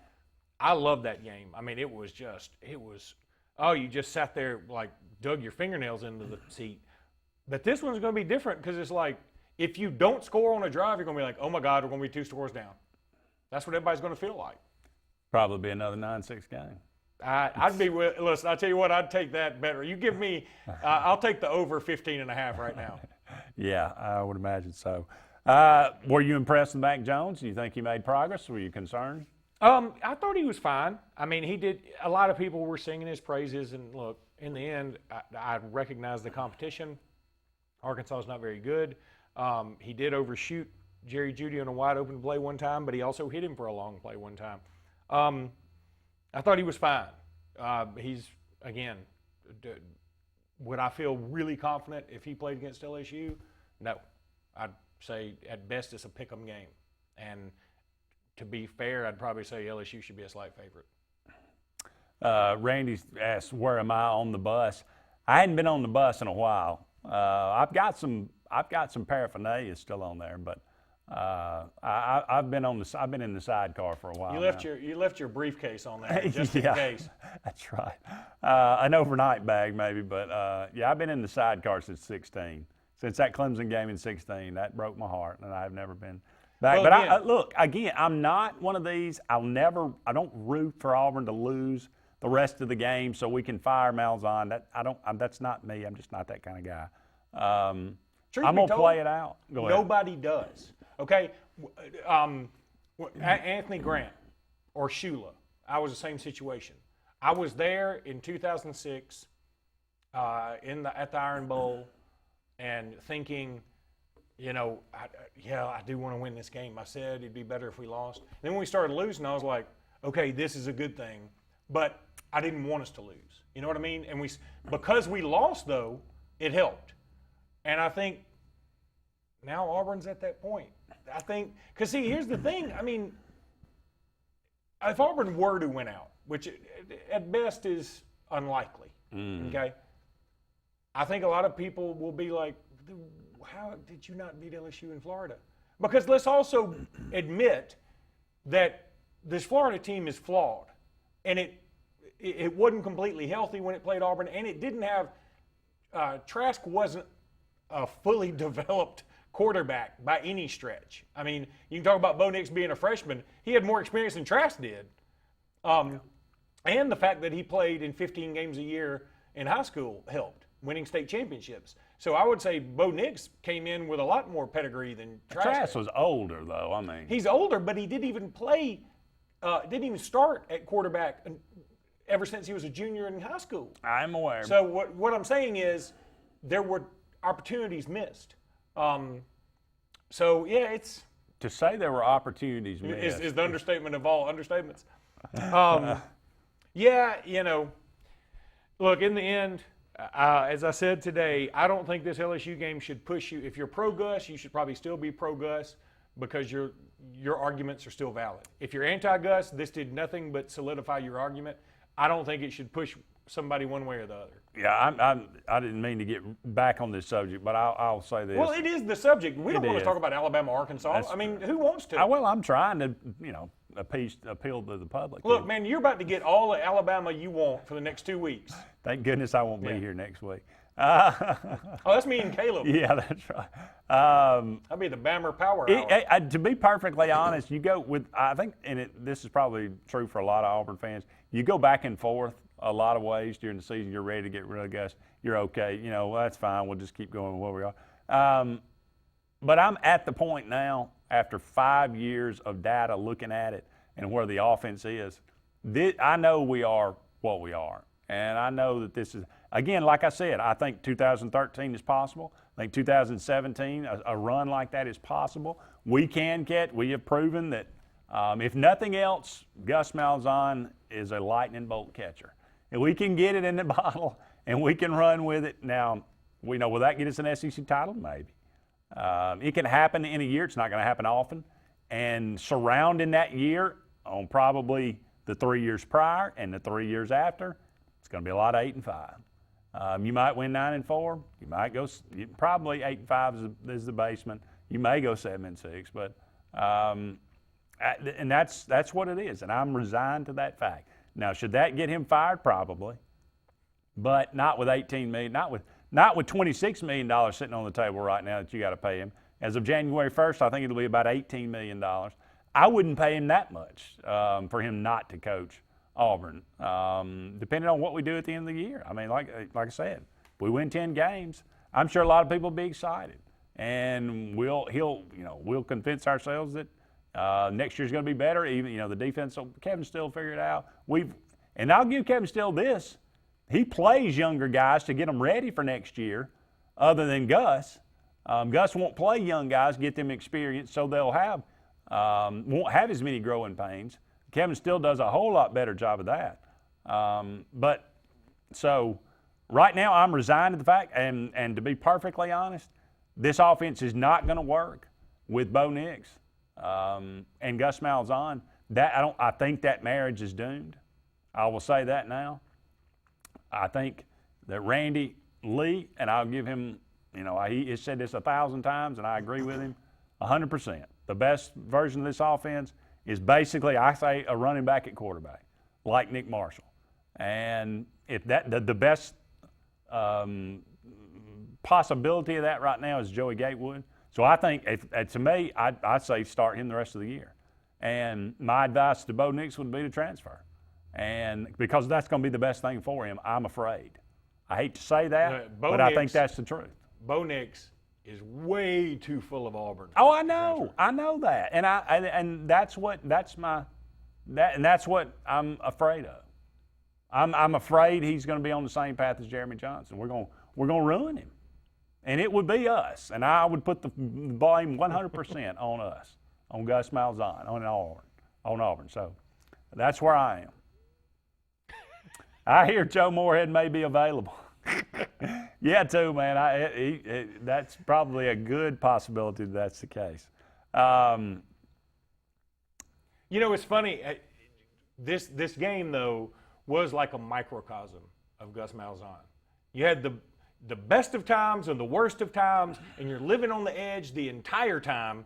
I love that game. I mean, it was oh, you just sat there like dug your fingernails into the seat. But this one's going to be different because it's like if you don't score on a drive, you're going to be like, oh my God, we're going to be 2 scores down. That's what everybody's going to feel like. Probably be another 9-6 game. I'd be listen. I tell you what, I'd take that better. You give me, I'll take the over 15.5 right now. Yeah, I would imagine so. Were you impressed with Mac Jones? Do you think he made progress? Were you concerned? I thought he was fine. I mean, he did. A lot of people were singing his praises, and look, in the end, I recognize the competition. Arkansas is not very good. He did overshoot Jerry Jeudy on a wide open play one time, but he also hit him for a long play one time. I thought he was fine. He's, again, would I feel really confident if he played against LSU? No. I'd say at best it's a pick-em game. And to be fair, I'd probably say LSU should be a slight favorite. Randy asked, where am I on the bus? I hadn't been on the bus in a while. I've got some paraphernalia still on there, but I've been in the sidecar for a while. You left your briefcase on there just in case. That's right. An overnight bag maybe, but I've been in the sidecar since 16. Since that Clemson game in 16, that broke my heart, and I've never been back. Well, but look, I'm not one of these. I don't root for Auburn to lose the rest of the game so we can fire Malzahn. That's not me. I'm just not that kind of guy. I'm gonna play it out. Go ahead. Nobody does. Okay, Anthony Grant or Shula. I was the same situation. I was there in 2006 at the Iron Bowl and thinking, I do want to win this game. I said it'd be better if we lost. Then when we started losing, I was like, okay, this is a good thing. But I didn't want us to lose. You know what I mean? And because we lost, though, it helped. And I think now Auburn's at that point. I think – because, see, here's the thing. I mean, if Auburn were to win out, which at best is unlikely, okay, I think a lot of people will be like, how did you not beat LSU in Florida? Because let's also admit that this Florida team is flawed. And it wasn't completely healthy when it played Auburn, and it didn't have Trask wasn't a fully developed quarterback by any stretch. I mean, you can talk about Bo Nix being a freshman. He had more experience than Trask did. And the fact that he played in 15 games a year in high school helped, winning state championships. So I would say Bo Nix came in with a lot more pedigree than Trask. Trask was older, though. I mean, he's older, but he didn't even play. Didn't even start at quarterback ever since he was a junior in high school. I'm aware. So what I'm saying is there were opportunities missed. It's to say there were opportunities missed is the understatement of all understatements. Look, in the end, as I said today, I don't think this LSU game should push you. If you're pro-Gus, you should probably still be pro-Gus because your arguments are still valid. If you're anti-Gus, this did nothing but solidify your argument. I don't think it should push somebody one way or the other. Yeah, I didn't mean to get back on this subject, but I'll say this. Well, it is the subject. We don't want to talk about Alabama, Arkansas. I mean, who wants to? Well, I'm trying to, appeal to the public. Look, man, you're about to get all the Alabama you want for the next 2 weeks. Thank goodness I won't be here next week. That's me and Caleb. Yeah, that's right. I'll be the Bammer Power Hour. To be perfectly honest, you go with, I think, this is probably true for a lot of Auburn fans, you go back and forth a lot of ways during the season. You're ready to get rid of Gus. You're okay. Well, that's fine. We'll just keep going where we are. But I'm at the point now, after 5 years of data looking at it and where the offense is, I know we are what we are. And I know that this is, again, like I said, I think 2013 is possible. I think 2017, a run like that is possible. We have proven that if nothing else, Gus Malzahn is a lightning bolt catcher. And we can get it in the bottle and we can run with it. Now, will that get us an SEC title? Maybe. It can happen in a year. It's not going to happen often. And surrounding that year on probably the 3 years prior and the 3 years after, it's going to be a lot of 8-5. You might win 9-4. You might go probably 8-5 is the basement. You may go 7-6, but and that's what it is. And I'm resigned to that fact. Now, should that get him fired? Probably. but not with $18 million, not with $26 million sitting on the table right now that you got to pay him. As of January 1st, I think it'll be about $18 million. I wouldn't pay him that much for him not to coach Auburn, depending on what we do at the end of the year. I mean, like I said, if we win 10 games, I'm sure a lot of people will be excited, and we'll convince ourselves that next year's going to be better. Even the defense, Kevin Steele figured it out. And I'll give Kevin Steele this: he plays younger guys to get them ready for next year, other than Gus. Gus won't play young guys, get them experience, so they'll won't have as many growing pains. Kevin still does a whole lot better job of that. So right now I'm resigned to the fact, and to be perfectly honest, this offense is not going to work with Bo Nix and Gus Malzahn. I think that marriage is doomed. I will say that now. I think that Randy Lee, and I'll give him, he has said this 1,000 times, and I agree with him 100%. The best version of this offense is basically, I say, a running back at quarterback, like Nick Marshall. And if the best possibility of that right now is Joey Gatewood. So I think, to me, I'd say start him the rest of the year. And my advice to Bo Nix would be to transfer. And because that's going to be the best thing for him, I'm afraid. I hate to say that, but I think that's the truth. Bo Nix is way too full of Auburn. Oh, I know that, and that's what I'm afraid of. I'm afraid he's going to be on the same path as Jeremy Johnson. We're going to ruin him, and it would be us. And I would put the blame 100% on us, on Gus Malzahn, on Auburn. So that's where I am. I hear Joe Moorhead may be available. Yeah, too, man. That's probably a good possibility that's the case. It's funny. This game, though, was like a microcosm of Gus Malzahn. You had the best of times and the worst of times, and you're living on the edge the entire time,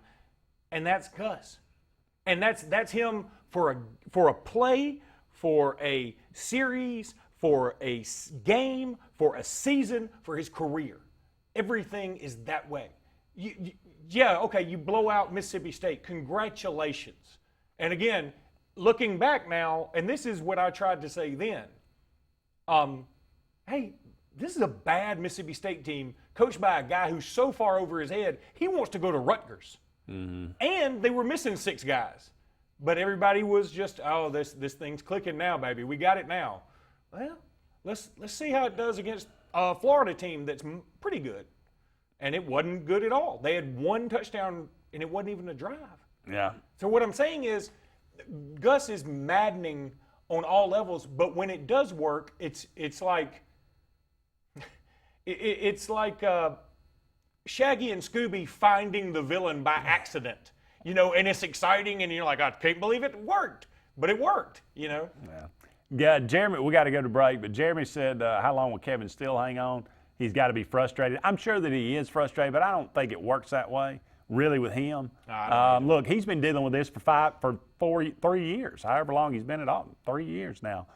and that's Gus. And that's him for a play, for a series, for a game, for a season, for his career. Everything is that way. You blow out Mississippi State. Congratulations. And again, looking back now, and this is what I tried to say then, hey, this is a bad Mississippi State team coached by a guy who's so far over his head, he wants to go to Rutgers. Mm-hmm. And they were missing 6 guys. But everybody was just, this thing's clicking now, baby. We got it now. Well, let's see how it does against a Florida team that's pretty good. And it wasn't good at all. They had 1 touchdown, and it wasn't even a drive. Yeah. So what I'm saying is Gus is maddening on all levels, but when it does work, it's like Shaggy and Scooby finding the villain by accident, and it's exciting, and you're like, I can't believe it worked, but it worked, Yeah. Yeah, Jeremy, we got to go to break, but Jeremy said, how long will Kevin Steele hang on? He's got to be frustrated. I'm sure that he is frustrated, but I don't think it works that way, really, with him. Look, he's been dealing with this for 3 years, however long he's been at Auburn, 3 years now.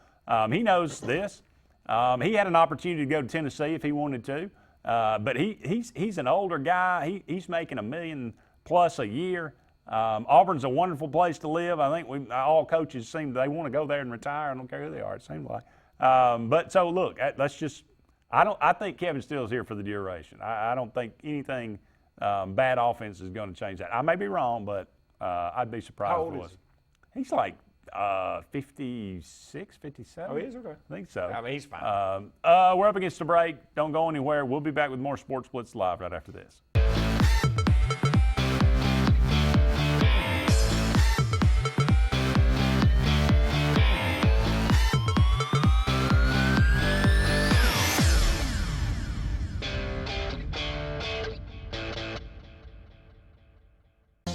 He knows this. He had an opportunity to go to Tennessee if he wanted to, but he's an older guy. He's making $1 million plus a year. Auburn's a wonderful place to live. I think all coaches they want to go there and retire. I don't care who they are, it seems like. But so look, I think Kevin Steele's here for the duration. I don't think anything bad offense is going to change that. I may be wrong, but I'd be surprised. How old if it was. is he? He's like 56, 57. Oh, he is? Okay. I think so. I mean, he's fine. We're up against the break. Don't go anywhere. We'll be back with more Sports Blitz Live right after this.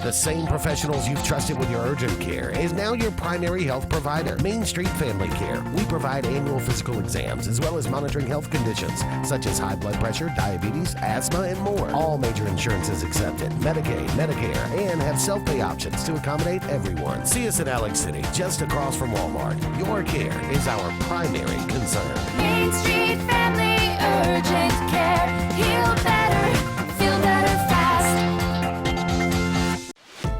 The same professionals you've trusted with your urgent care is now your primary health provider, Main Street Family Care. We provide annual physical exams as well as monitoring health conditions such as high blood pressure, diabetes, asthma, and more. All major insurances accepted, Medicaid, Medicare, and have self-pay options to accommodate everyone. See us in Alex City, just across from Walmart. Your care is our primary concern. Main Street Family Urgent Care. Heal better, feel better fast.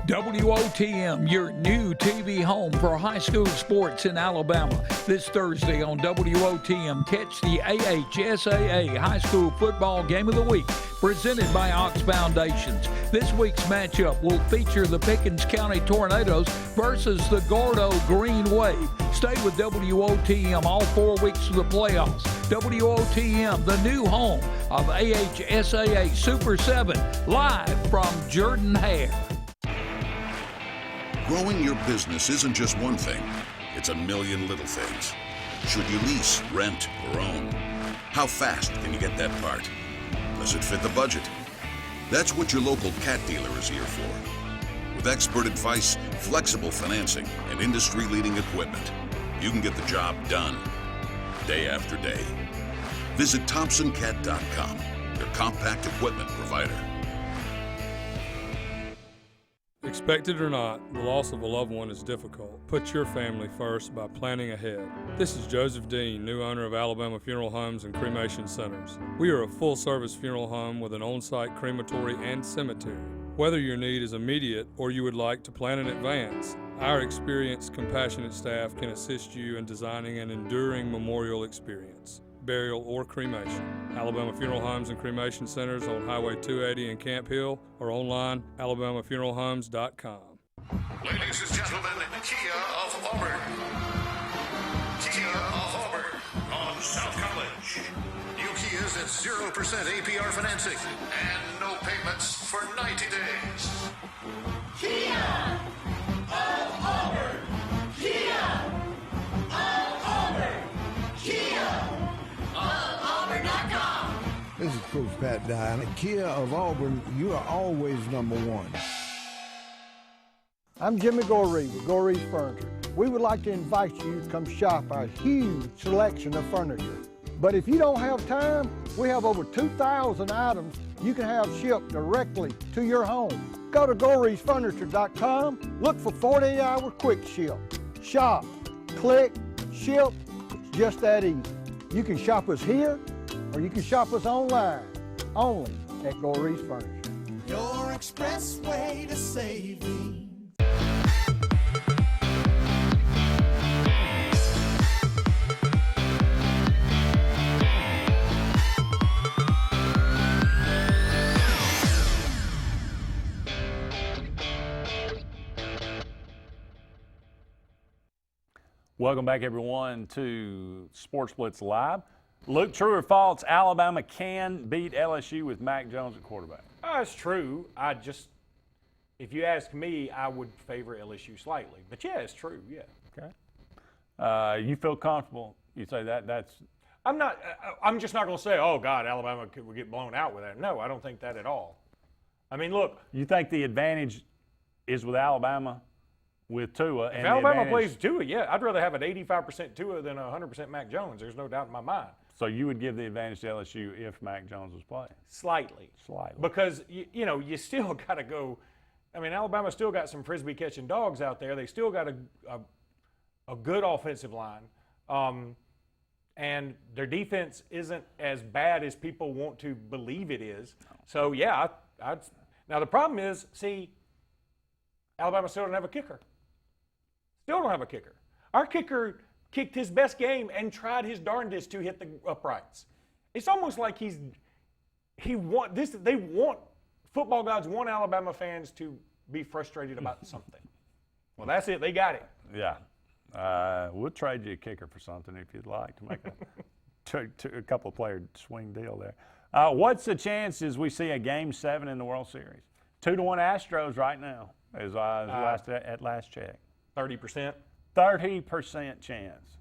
WOTM, your new TV home for high school sports in Alabama. This Thursday on WOTM, catch the AHSAA High School Football Game of the Week, presented by Ox Foundations. This week's matchup will feature the Pickens County Tornadoes versus the Gordo Green Wave. Stay with WOTM all 4 weeks of the playoffs. WOTM, the new home of AHSAA Super 7, live from Jordan Hare. Growing your business isn't just one thing, it's a million little things. Should you lease, rent, or own? How fast can you get that part? Does it fit the budget? That's what your local Cat dealer is here for. With expert advice, flexible financing, and industry-leading equipment, you can get the job done, day after day. Visit ThompsonCat.com, your compact equipment provider. Expect it or not, the loss of a loved one is difficult. Put your family first by planning ahead. This is Joseph Dean, new owner of Alabama Funeral Homes and Cremation Centers. We are a full-service funeral home with an on-site crematory and cemetery. Whether your need is immediate or you would like to plan in advance, our experienced, compassionate staff can assist you in designing an enduring memorial experience, burial, or cremation. Alabama Funeral Homes and Cremation Centers on Highway 280 in Camp Hill or online, alabamafuneralhomes.com. Ladies and gentlemen, Kia of Auburn. Kia of Auburn on South College. New Kias at 0% APR financing and no payments for 90 days. Kia of Auburn. Kia of Auburn. Kia. This is Coach Pat Dye. At Kia of Auburn, you are always number one. I'm Jimmy Goree with Goree's Furniture. We would like to invite you to come shop our huge selection of furniture. But if you don't have time, we have over 2,000 items you can have shipped directly to your home. Go to GoreesFurniture.com, look for 48-hour quick ship. Shop, click, ship, it's just that easy. You can shop us here, or you can shop us online, only at Goree's Furniture. Your express way to saving. Welcome back, everyone, to Sports Blitz Live. Luke, true or false, Alabama can beat LSU with Mac Jones at quarterback? It's true. If you ask me, I would favor LSU slightly. But yeah, it's true, yeah. Okay. You feel comfortable? You say that's... I'm just not going to say, oh, God, Alabama would get blown out with that. No, I don't think that at all. I mean, look. You think the advantage is with Alabama with Tua? If Alabama plays Tua, yeah, I'd rather have an 85% Tua than a 100% Mac Jones. There's no doubt in my mind. So you would give the advantage to LSU if Mac Jones was playing? Slightly. Because, you still got to go. I mean, Alabama still got some Frisbee catching dogs out there. They still got a good offensive line. And their defense isn't as bad as people want to believe it is. So, yeah, now the problem is, Alabama still don't have a kicker. Still don't have a kicker. Our kicker kicked his best game and tried his darndest to hit the uprights. It's almost like football gods want Alabama fans to be frustrated about something. Well, that's it. They got it. Yeah. We'll trade you a kicker for something if you'd like to make a couple of player swing deal there. What's the chances we see a Game 7 in the World Series? 2-1 Astros right now, as at last check. 30%? 30% chance.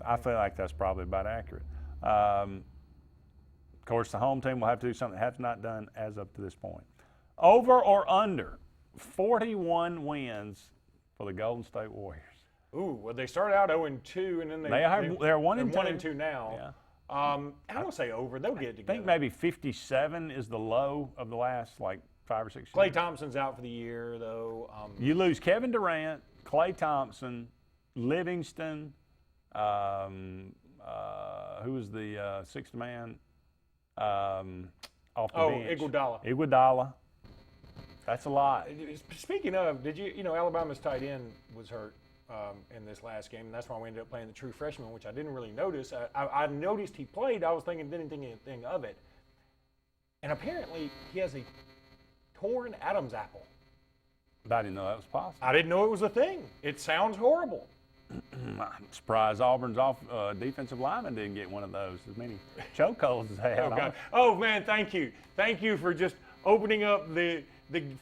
I feel like that's probably about accurate. Of course, the home team will have to do something they have not done as up to this point. Over or under 41 wins for the Golden State Warriors. Ooh, well, they started out 0-2, and then they're 1-2 now. Yeah. I'm gonna say over. They'll get it together. I think maybe 57 is the low of the last 5 or 6 years. Klay Thompson's out for the year, though. You lose Kevin Durant, Klay Thompson, Livingston. Who was the sixth man off the bench? Iguodala. That's a lot. Speaking of, Alabama's tight end was hurt in this last game, and that's why we ended up playing the true freshman, which I didn't really notice. I noticed he played. I was didn't think anything of it. And apparently he has a torn Adam's apple. I didn't know that was possible. I didn't know it was a thing. It sounds horrible. I'm surprised Auburn's defensive lineman didn't get one of those. As many chokeholds as they had. Oh, God. Oh, man, thank you. Thank you for just opening up the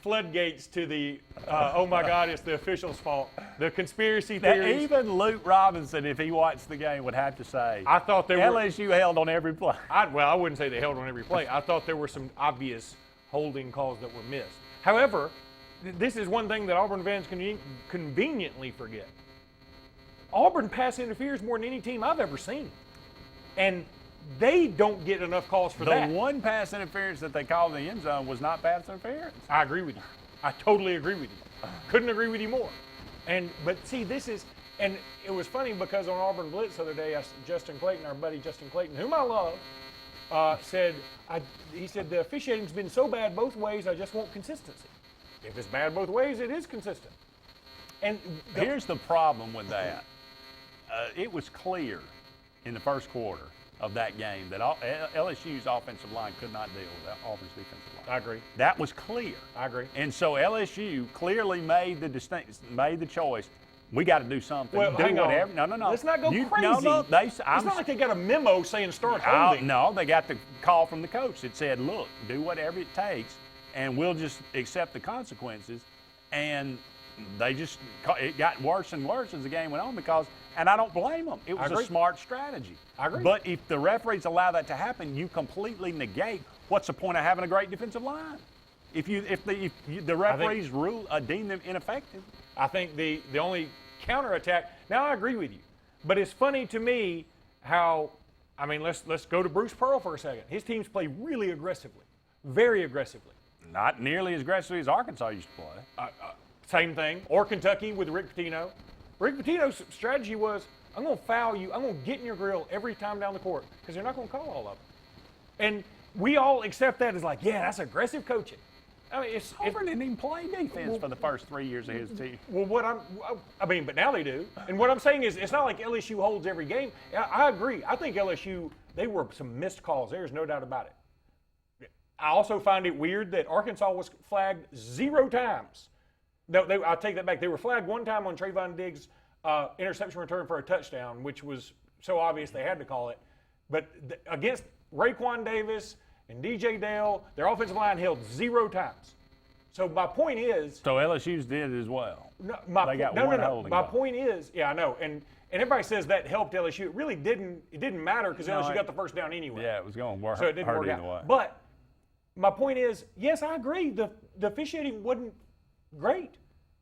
floodgates to the, oh, my God, it's the officials' fault. The conspiracy theories. Even Luke Robinson, if he watched the game, would have to say, I thought LSU held on every play. I wouldn't say they held on every play. I thought there were some obvious holding calls that were missed. However, this is one thing that Auburn fans conveniently forget. Auburn pass interferes more than any team I've ever seen. And they don't get enough calls for that. The one pass interference that they called in the end zone was not pass interference. I agree with you. I totally agree with you. Couldn't agree with you more. But see, and it was funny because on Auburn Blitz the other day, Justin Clayton, our buddy Justin Clayton, whom I love, said the officiating's been so bad both ways, I just want consistency. If it's bad both ways, it is consistent. And here's the problem with that. It was clear in the first quarter of that game that LSU's offensive line could not deal with Auburn's defensive line. I agree. That was clear. I agree. And so LSU clearly made the choice. We got to do something. Well, do whatever. No. Let's not go crazy. No. It's not like they got a memo saying start holding. No, they got the call from the coach that said, look, do whatever it takes, and we'll just accept the consequences. And it got worse and worse as the game went on and I don't blame them. It was a smart strategy. I agree. But if the referees allow that to happen, you completely negate what's the point of having a great defensive line. If the referees deem them ineffective. I think the only counterattack. Now I agree with you, but it's funny to me how let's go to Bruce Pearl for a second. His teams play really aggressively, very aggressively. Not nearly as aggressively as Arkansas used to play. Same thing. Or Kentucky with Rick Pitino. Rick Pitino's strategy was, I'm going to foul you. I'm going to get in your grill every time down the court because they're not going to call all of them. And we all accept that as that's aggressive coaching. Auburn didn't even play defense for the first 3 years of his team. Well, but now they do. And what I'm saying is, it's not like LSU holds every game. I agree. I think LSU, they were some missed calls. There's no doubt about it. I also find it weird that Arkansas was flagged 0 times. No, I'll take that back. They were flagged one time on Trayvon Diggs' interception return for a touchdown, which was so obvious they had to call it. But against Raekwon Davis and DJ Dale, their offensive line held 0 times. So my point is... So LSU's did as well. No, holding My point is, I know, and everybody says that helped LSU. It really didn't. It didn't matter because LSU got the first down anyway. Yeah, it was going to work. So it didn't work out. Way. But my point is, yes, I agree. The officiating wasn't great.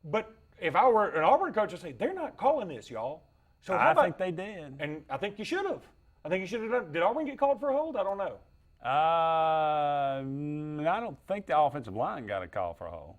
But if I were an Auburn coach, I'd say, they're not calling this, y'all. So I think they did. And I think you should have. I think you should have done. Did Auburn get called for a hold? I don't know. I don't think the offensive line got a call for a hold.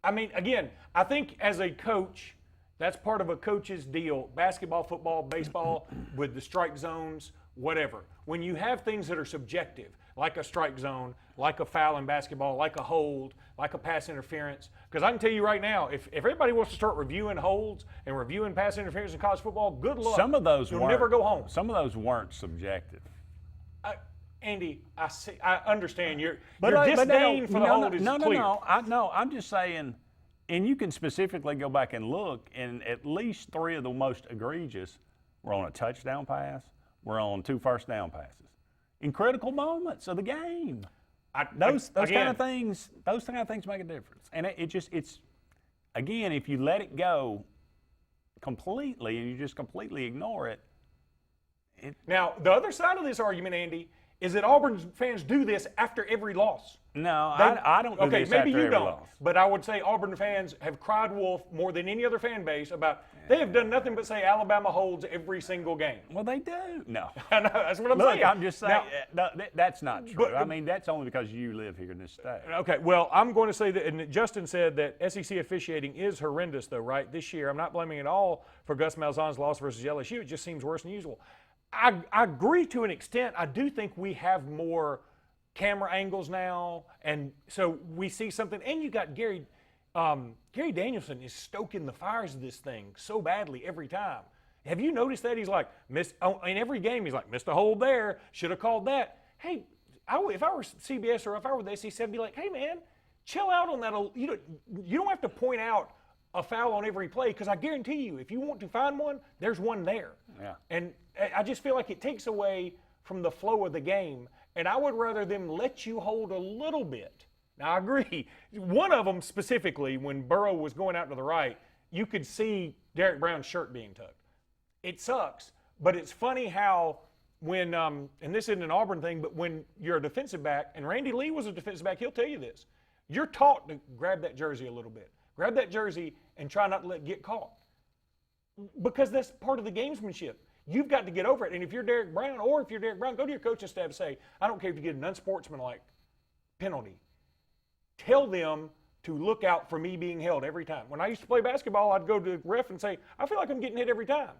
Again, I think as a coach, that's part of a coach's deal. Basketball, football, baseball, with the strike zones, whatever. When you have things that are subjective, like a strike zone, like a foul in basketball, like a hold, like a pass interference. Because I can tell you right now, if everybody wants to start reviewing holds and reviewing pass interference in college football, good luck. Some of those You'll never go home. Some of those weren't subjective. Andy, I understand your disdain for the hold is clear. No, I'm just saying, and you can specifically go back and look, and at least 3 of the most egregious were on a touchdown pass, were on 2 first down passes. In critical moments of the game. Those kind of things make a difference. And it's again, if you let it go completely and you just completely ignore it. Now, the other side of this argument, Andy, is that Auburn fans do this after every loss. No, I don't do this maybe after you every don't. loss. But I would say Auburn fans have cried wolf more than any other fan base about. They have done nothing but say Alabama holds every single game. Well, they do. No, I know, that's what I'm Look, saying. I'm just saying Now, that's not true. I mean, that's only because you live here in this state. Okay, well, I'm going to say that, and Justin said that SEC officiating is horrendous, though, right? This year, I'm not blaming it all for Gus Malzahn's loss versus LSU. It just seems worse than usual. I agree to an extent. I do think we have more camera angles now, and so we see something. And you got Gary Danielson is stoking the fires of this thing so badly every time. Have you noticed that? He's like, in every game, he's like, missed a hold there, should have called that. Hey, if I were CBS or if I were the SEC, I'd be like, hey, man, chill out on that. You don't have to point out a foul on every play, because I guarantee you, if you want to find one, there's one there. Yeah. And I just feel like it takes away from the flow of the game, and I would rather them let you hold a little bit. Now, I agree. One of them specifically, when Burrow was going out to the right, you could see Derek Brown's shirt being tucked. It sucks, but it's funny how when, and this isn't an Auburn thing, but when you're a defensive back, and Randy Lee was a defensive back, he'll tell you this, you're taught to grab that jersey a little bit. Grab that jersey and try not to let it get caught, because that's part of the gamesmanship. You've got to get over it. And if you're Derek Brown, go to your coaching staff and say, I don't care if you get an unsportsmanlike penalty. Tell them to look out for me being held every time. When I used to play basketball, I'd go to the ref and say, I feel like I'm getting hit every time.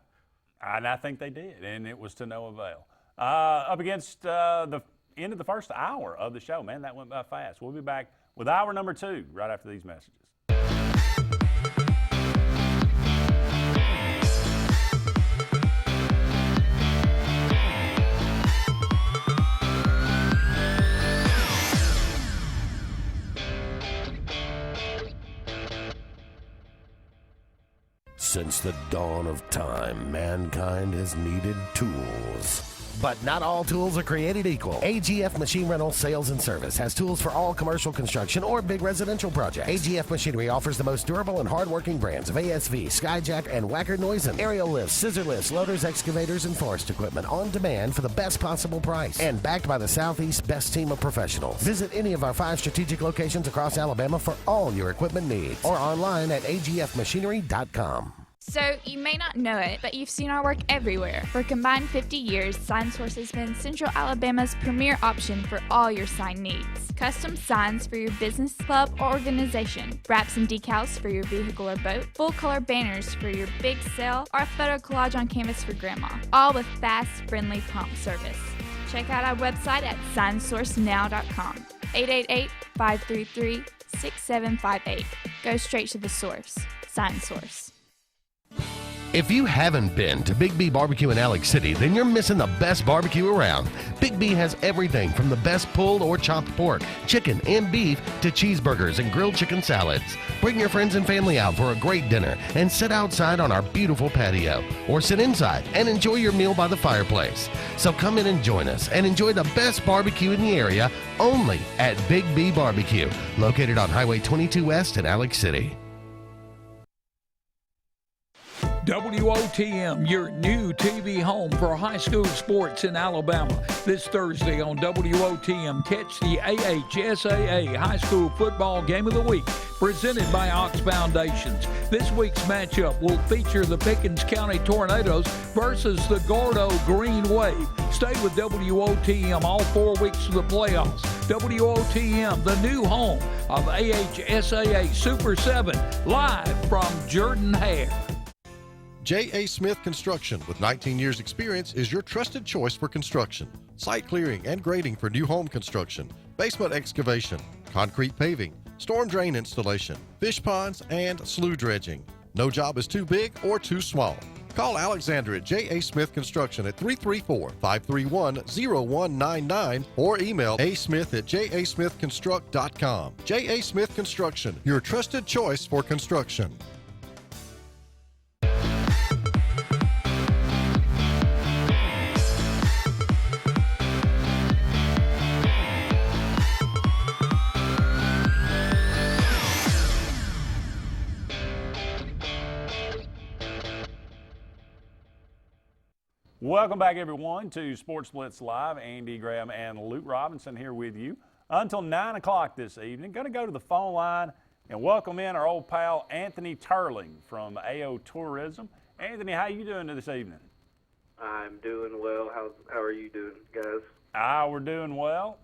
And I think they did, and it was to no avail. Up against the end of the first hour of the show, man, that went by fast. We'll be back with hour number 2 right after these messages. Since the dawn of time, mankind has needed tools. But not all tools are created equal. AGF Machine Rental Sales and Service has tools for all commercial construction or big residential projects. AGF Machinery offers the most durable and hardworking brands of ASV, Skyjack, and Wacker Neuson. Aerial lifts, scissor lifts, loaders, excavators, and forest equipment on demand for the best possible price. And backed by the Southeast's best team of professionals. Visit any of our 5 strategic locations across Alabama for all your equipment needs. Or online at agfmachinery.com. So, you may not know it, but you've seen our work everywhere. For a combined 50 years, SignSource has been Central Alabama's premier option for all your sign needs. Custom signs for your business, club, or organization. Wraps and decals for your vehicle or boat. Full-color banners for your big sale, or a photo collage on canvas for grandma. All with fast, friendly, prompt service. Check out our website at signsourcenow.com. 888-533-6758. Go straight to the source. SignSource. If you haven't been to Big B Barbecue in Alex City, then you're missing the best barbecue around. Big B has everything from the best pulled or chopped pork, chicken, and beef to cheeseburgers and grilled chicken salads. Bring your friends and family out for a great dinner and sit outside on our beautiful patio, or sit inside and enjoy your meal by the fireplace. So come in and join us and enjoy the best barbecue in the area only at Big B Barbecue, located on Highway 22 West in Alex City. WOTM, your new TV home for high school sports in Alabama. This Thursday on WOTM, catch the AHSAA High School Football Game of the Week, presented by Ox Foundations. This week's matchup will feature the Pickens County Tornadoes versus the Gordo Green Wave. Stay with WOTM all 4 weeks of the playoffs. WOTM, the new home of AHSAA Super 7, live from Jordan-Hare. J.A. Smith Construction, with 19 years experience, is your trusted choice for construction. Site clearing and grading for new home construction, basement excavation, concrete paving, storm drain installation, fish ponds, and slough dredging. No job is too big or too small. Call Alexander at J.A. Smith Construction at 334-531-0199 or email asmith@jasmithconstruct.com. J.A. Smith Construction, your trusted choice for construction. Welcome back, everyone, to Sports Blitz Live. Andy Graham and Luke Robinson here with you until 9 o'clock this evening. Going to go to the phone line and welcome in our old pal Anthony Turling from AO Tourism. Anthony, how you doing this evening? I'm doing well. How are you doing, guys? We're doing well.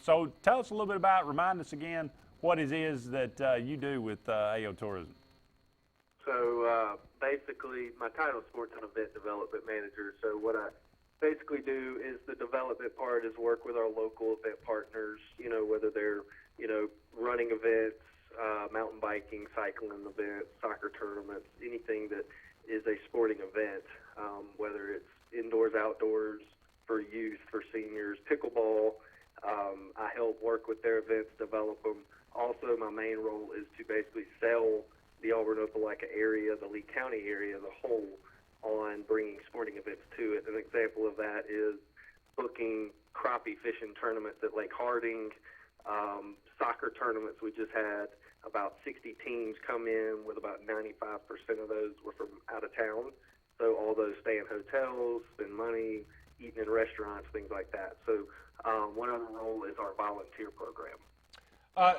So tell us a little bit about, remind us again what it is that you do with AO Tourism. So basically, my title is Sports and Event Development Manager. So what I basically do is the development part is work with our local event partners, whether they're, running events, mountain biking, cycling events, soccer tournaments, anything that is a sporting event, whether it's indoors, outdoors, for youth, for seniors, pickleball. I help work with their events, develop them. Also, my main role is to basically sell the Auburn-Opelika area, the Lee County area as a whole, on bringing sporting events to it. An example of that is booking crappie fishing tournaments at Lake Harding, soccer tournaments. We just had about 60 teams come in, with about 95% of those were from out of town. So all those stay in hotels, spend money, eating in restaurants, things like that. So one other role is our volunteer program.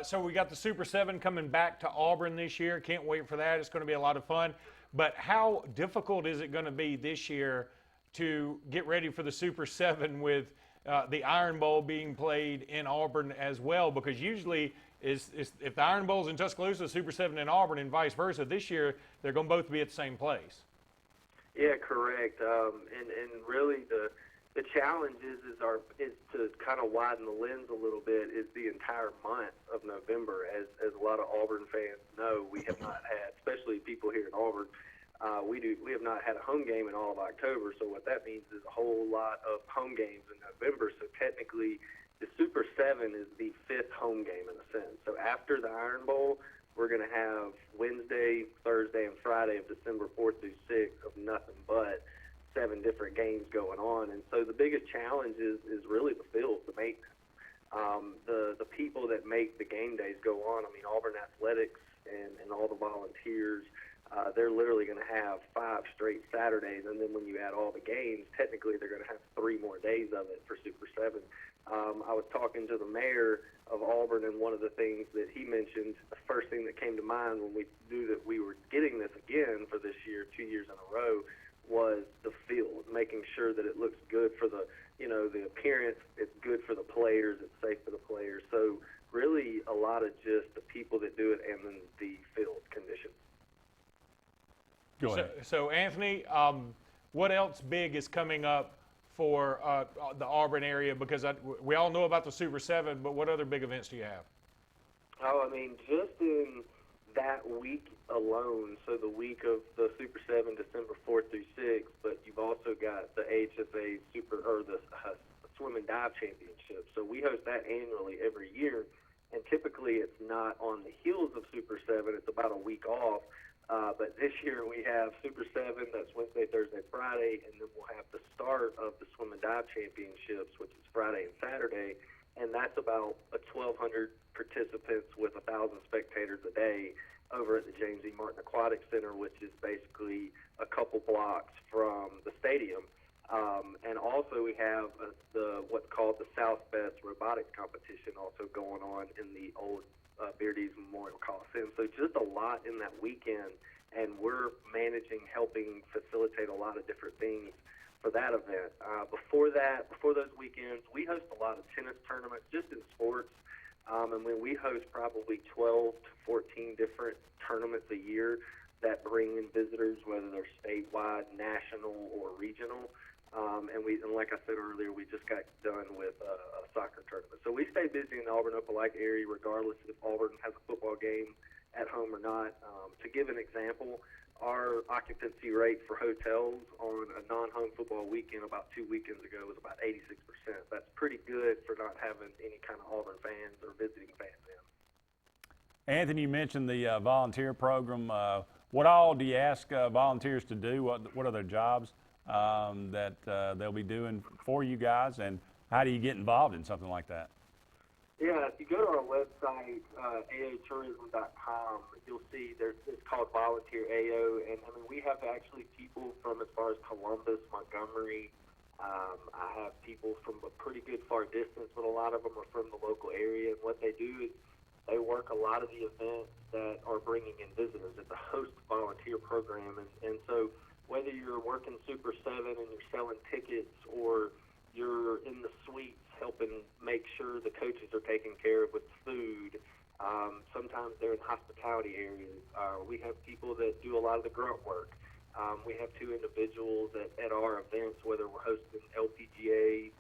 So we got the Super 7 coming back to Auburn this year. Can't wait for that. It's going to be a lot of fun. But how difficult is it going to be this year to get ready for the Super 7 with the Iron Bowl being played in Auburn as well? Because usually if the Iron Bowl's in Tuscaloosa, the Super 7 in Auburn, and vice versa. This year they're going to both be at the same place. Yeah, correct. And really the challenge is to kind of widen the lens a little bit, is the entire month of November. As a lot of Auburn fans know, we have not had, especially people here in Auburn, we have not had a home game in all of October. So what that means is a whole lot of home games in November. So technically, the Super 7 is the 5th home game in a sense. So after the Iron Bowl, we're going to have Wednesday, Thursday, and Friday of December 4th through 6th of nothing but 7 different games going on. And so the biggest challenge is really the field, the maintenance. The people that make the game days go on. I mean, Auburn Athletics and all the volunteers, they're literally going to have 5 straight Saturdays. And then when you add all the games, technically they're going to have 3 more days of it for Super 7. I was talking to the mayor of Auburn, and one of the things that he mentioned, the first thing that came to mind when we knew that we were getting this again for this year, 2 years in a row, was the field, making sure that it looks good for the appearance, it's good for the players, it's safe for the players. So really a lot of just the people that do it and then the field conditions. Go ahead. So Anthony, what else big is coming up for the Auburn area? Because we all know about the Super 7, but what other big events do you have? Oh, I mean, just in that week alone, so the week of the Super 7, December 4th through 6th, but you've also got the HSA the Swim and Dive Championship. So we host that annually every year, and typically it's not on the heels of Super 7. It's about a week off. But this year we have Super 7, that's Wednesday, Thursday, Friday, and then we'll have the start of the Swim and Dive Championships, which is Friday and Saturday, and that's about 1,200 participants with 1,000 spectators a day over at the James E. Martin Aquatic Center, which is basically a couple blocks from the stadium. And also we have what's called the South Best Robotics Competition also going on in the old Beardy's Memorial Coliseum. So just a lot in that weekend, and we're helping facilitate a lot of different things for that event. Before those weekends, we host a lot of tennis tournaments just in sports. And when we host probably 12 to 14 different tournaments a year that bring in visitors, whether they're statewide, national, or regional. And like I said earlier, we just got done with a soccer tournament. So we stay busy in the Auburn-Opelika area regardless if Auburn has a football game at home or not. To give an example, our occupancy rate for hotels on a non-home football weekend about 2 weekends ago was about 86%. That's pretty good for not having any kind of Auburn fans or visiting fans in. Anthony, you mentioned the volunteer program. What all do you ask volunteers to do? What are their jobs that they'll be doing for you guys, and how do you get involved in something like that? Yeah, if you go to our website, aotourism.com, you'll see it's called Volunteer AO, and I mean we have actually people from as far as Columbus, Montgomery. I have people from a pretty good far distance, but a lot of them are from the local area. And what they do is they work a lot of the events that are bringing in visitors. It's a host volunteer program, and so whether you're working Super 7 and you're selling tickets or you're in the suites helping make sure the coaches are taken care of with food. Sometimes they're in hospitality areas. We have people that do a lot of the grunt work. We have two individuals at our events, whether we're hosting LPGA,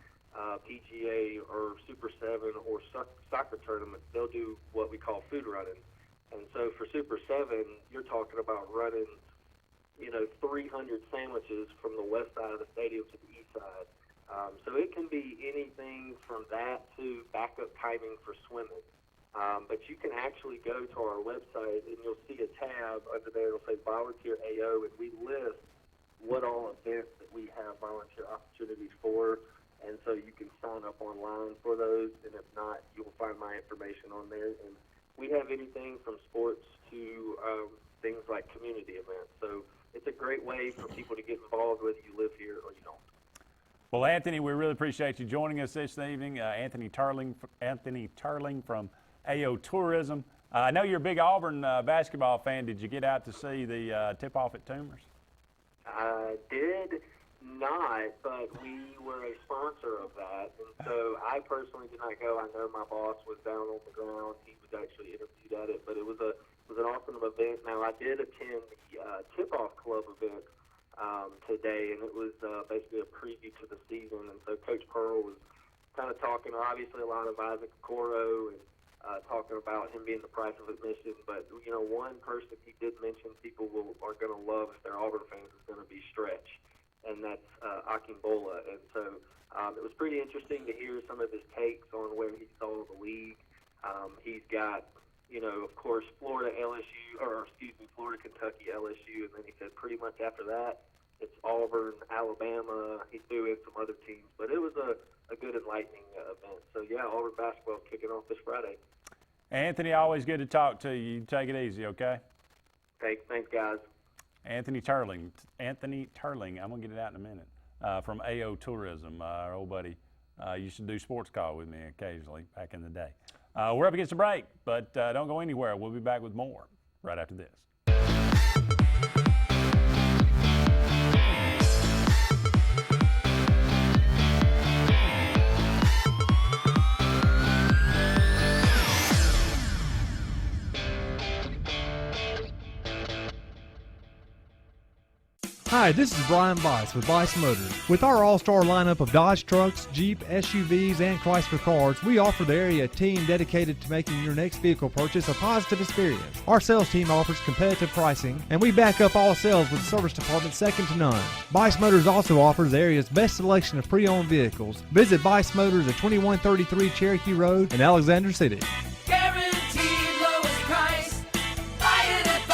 PGA, or Super 7 or soccer tournaments, they'll do what we call food running. And so for Super 7, you're talking about running, 300 sandwiches from the west side of the stadium to the east side. So it can be anything from that to backup timing for swimming. But you can actually go to our website and you'll see a tab under there. It'll say Volunteer AO, and we list what all events that we have volunteer opportunities for. And so you can sign up online for those, and if not, you'll find my information on there. And we have anything from sports to things like community events. So it's a great way for people to get involved whether you live here or you don't. Well, Anthony, we really appreciate you joining us this evening. Anthony Turling from AO Tourism. I know you're a big Auburn basketball fan. Did you get out to see the tip-off at Toomers? I did not, but we were a sponsor of that, and so I personally did not go. I know my boss was down on the ground. He was actually interviewed at it, but it was an awesome event. Now, I did attend the tip-off club event today, and it was basically a preview to the season. And so Coach Pearl was kind of talking, obviously, a lot of Isaac Okoro and talking about him being the price of admission. But, one person he did mention people are going to love if they're Auburn fans is going to be Stretch, and that's Akingbola. And so it was pretty interesting to hear some of his takes on where he saw the league. He's got, of course, Florida, Kentucky, LSU, and then he said pretty much after that it's Auburn, Alabama. He threw in some other teams, but it was a good enlightening event. So, yeah, Auburn basketball kicking off this Friday. Anthony, always good to talk to you. You take it easy, okay? Thanks, guys. Anthony Turling, I'm going to get it out in a minute, from AO Tourism, our old buddy. Used to do sports call with me occasionally back in the day. We're up against a break, but don't go anywhere. We'll be back with more right after this. Hi, this is Brian Bice with Bice Motors. With our all-star lineup of Dodge trucks, Jeep, SUVs, and Chrysler cars, we offer the area team dedicated to making your next vehicle purchase a positive experience. Our sales team offers competitive pricing, and we back up all sales with a service department second to none. Bice Motors also offers the area's best selection of pre-owned vehicles. Visit Bice Motors at 2133 Cherokee Road in Alexander City. Guaranteed lowest price. Buy it at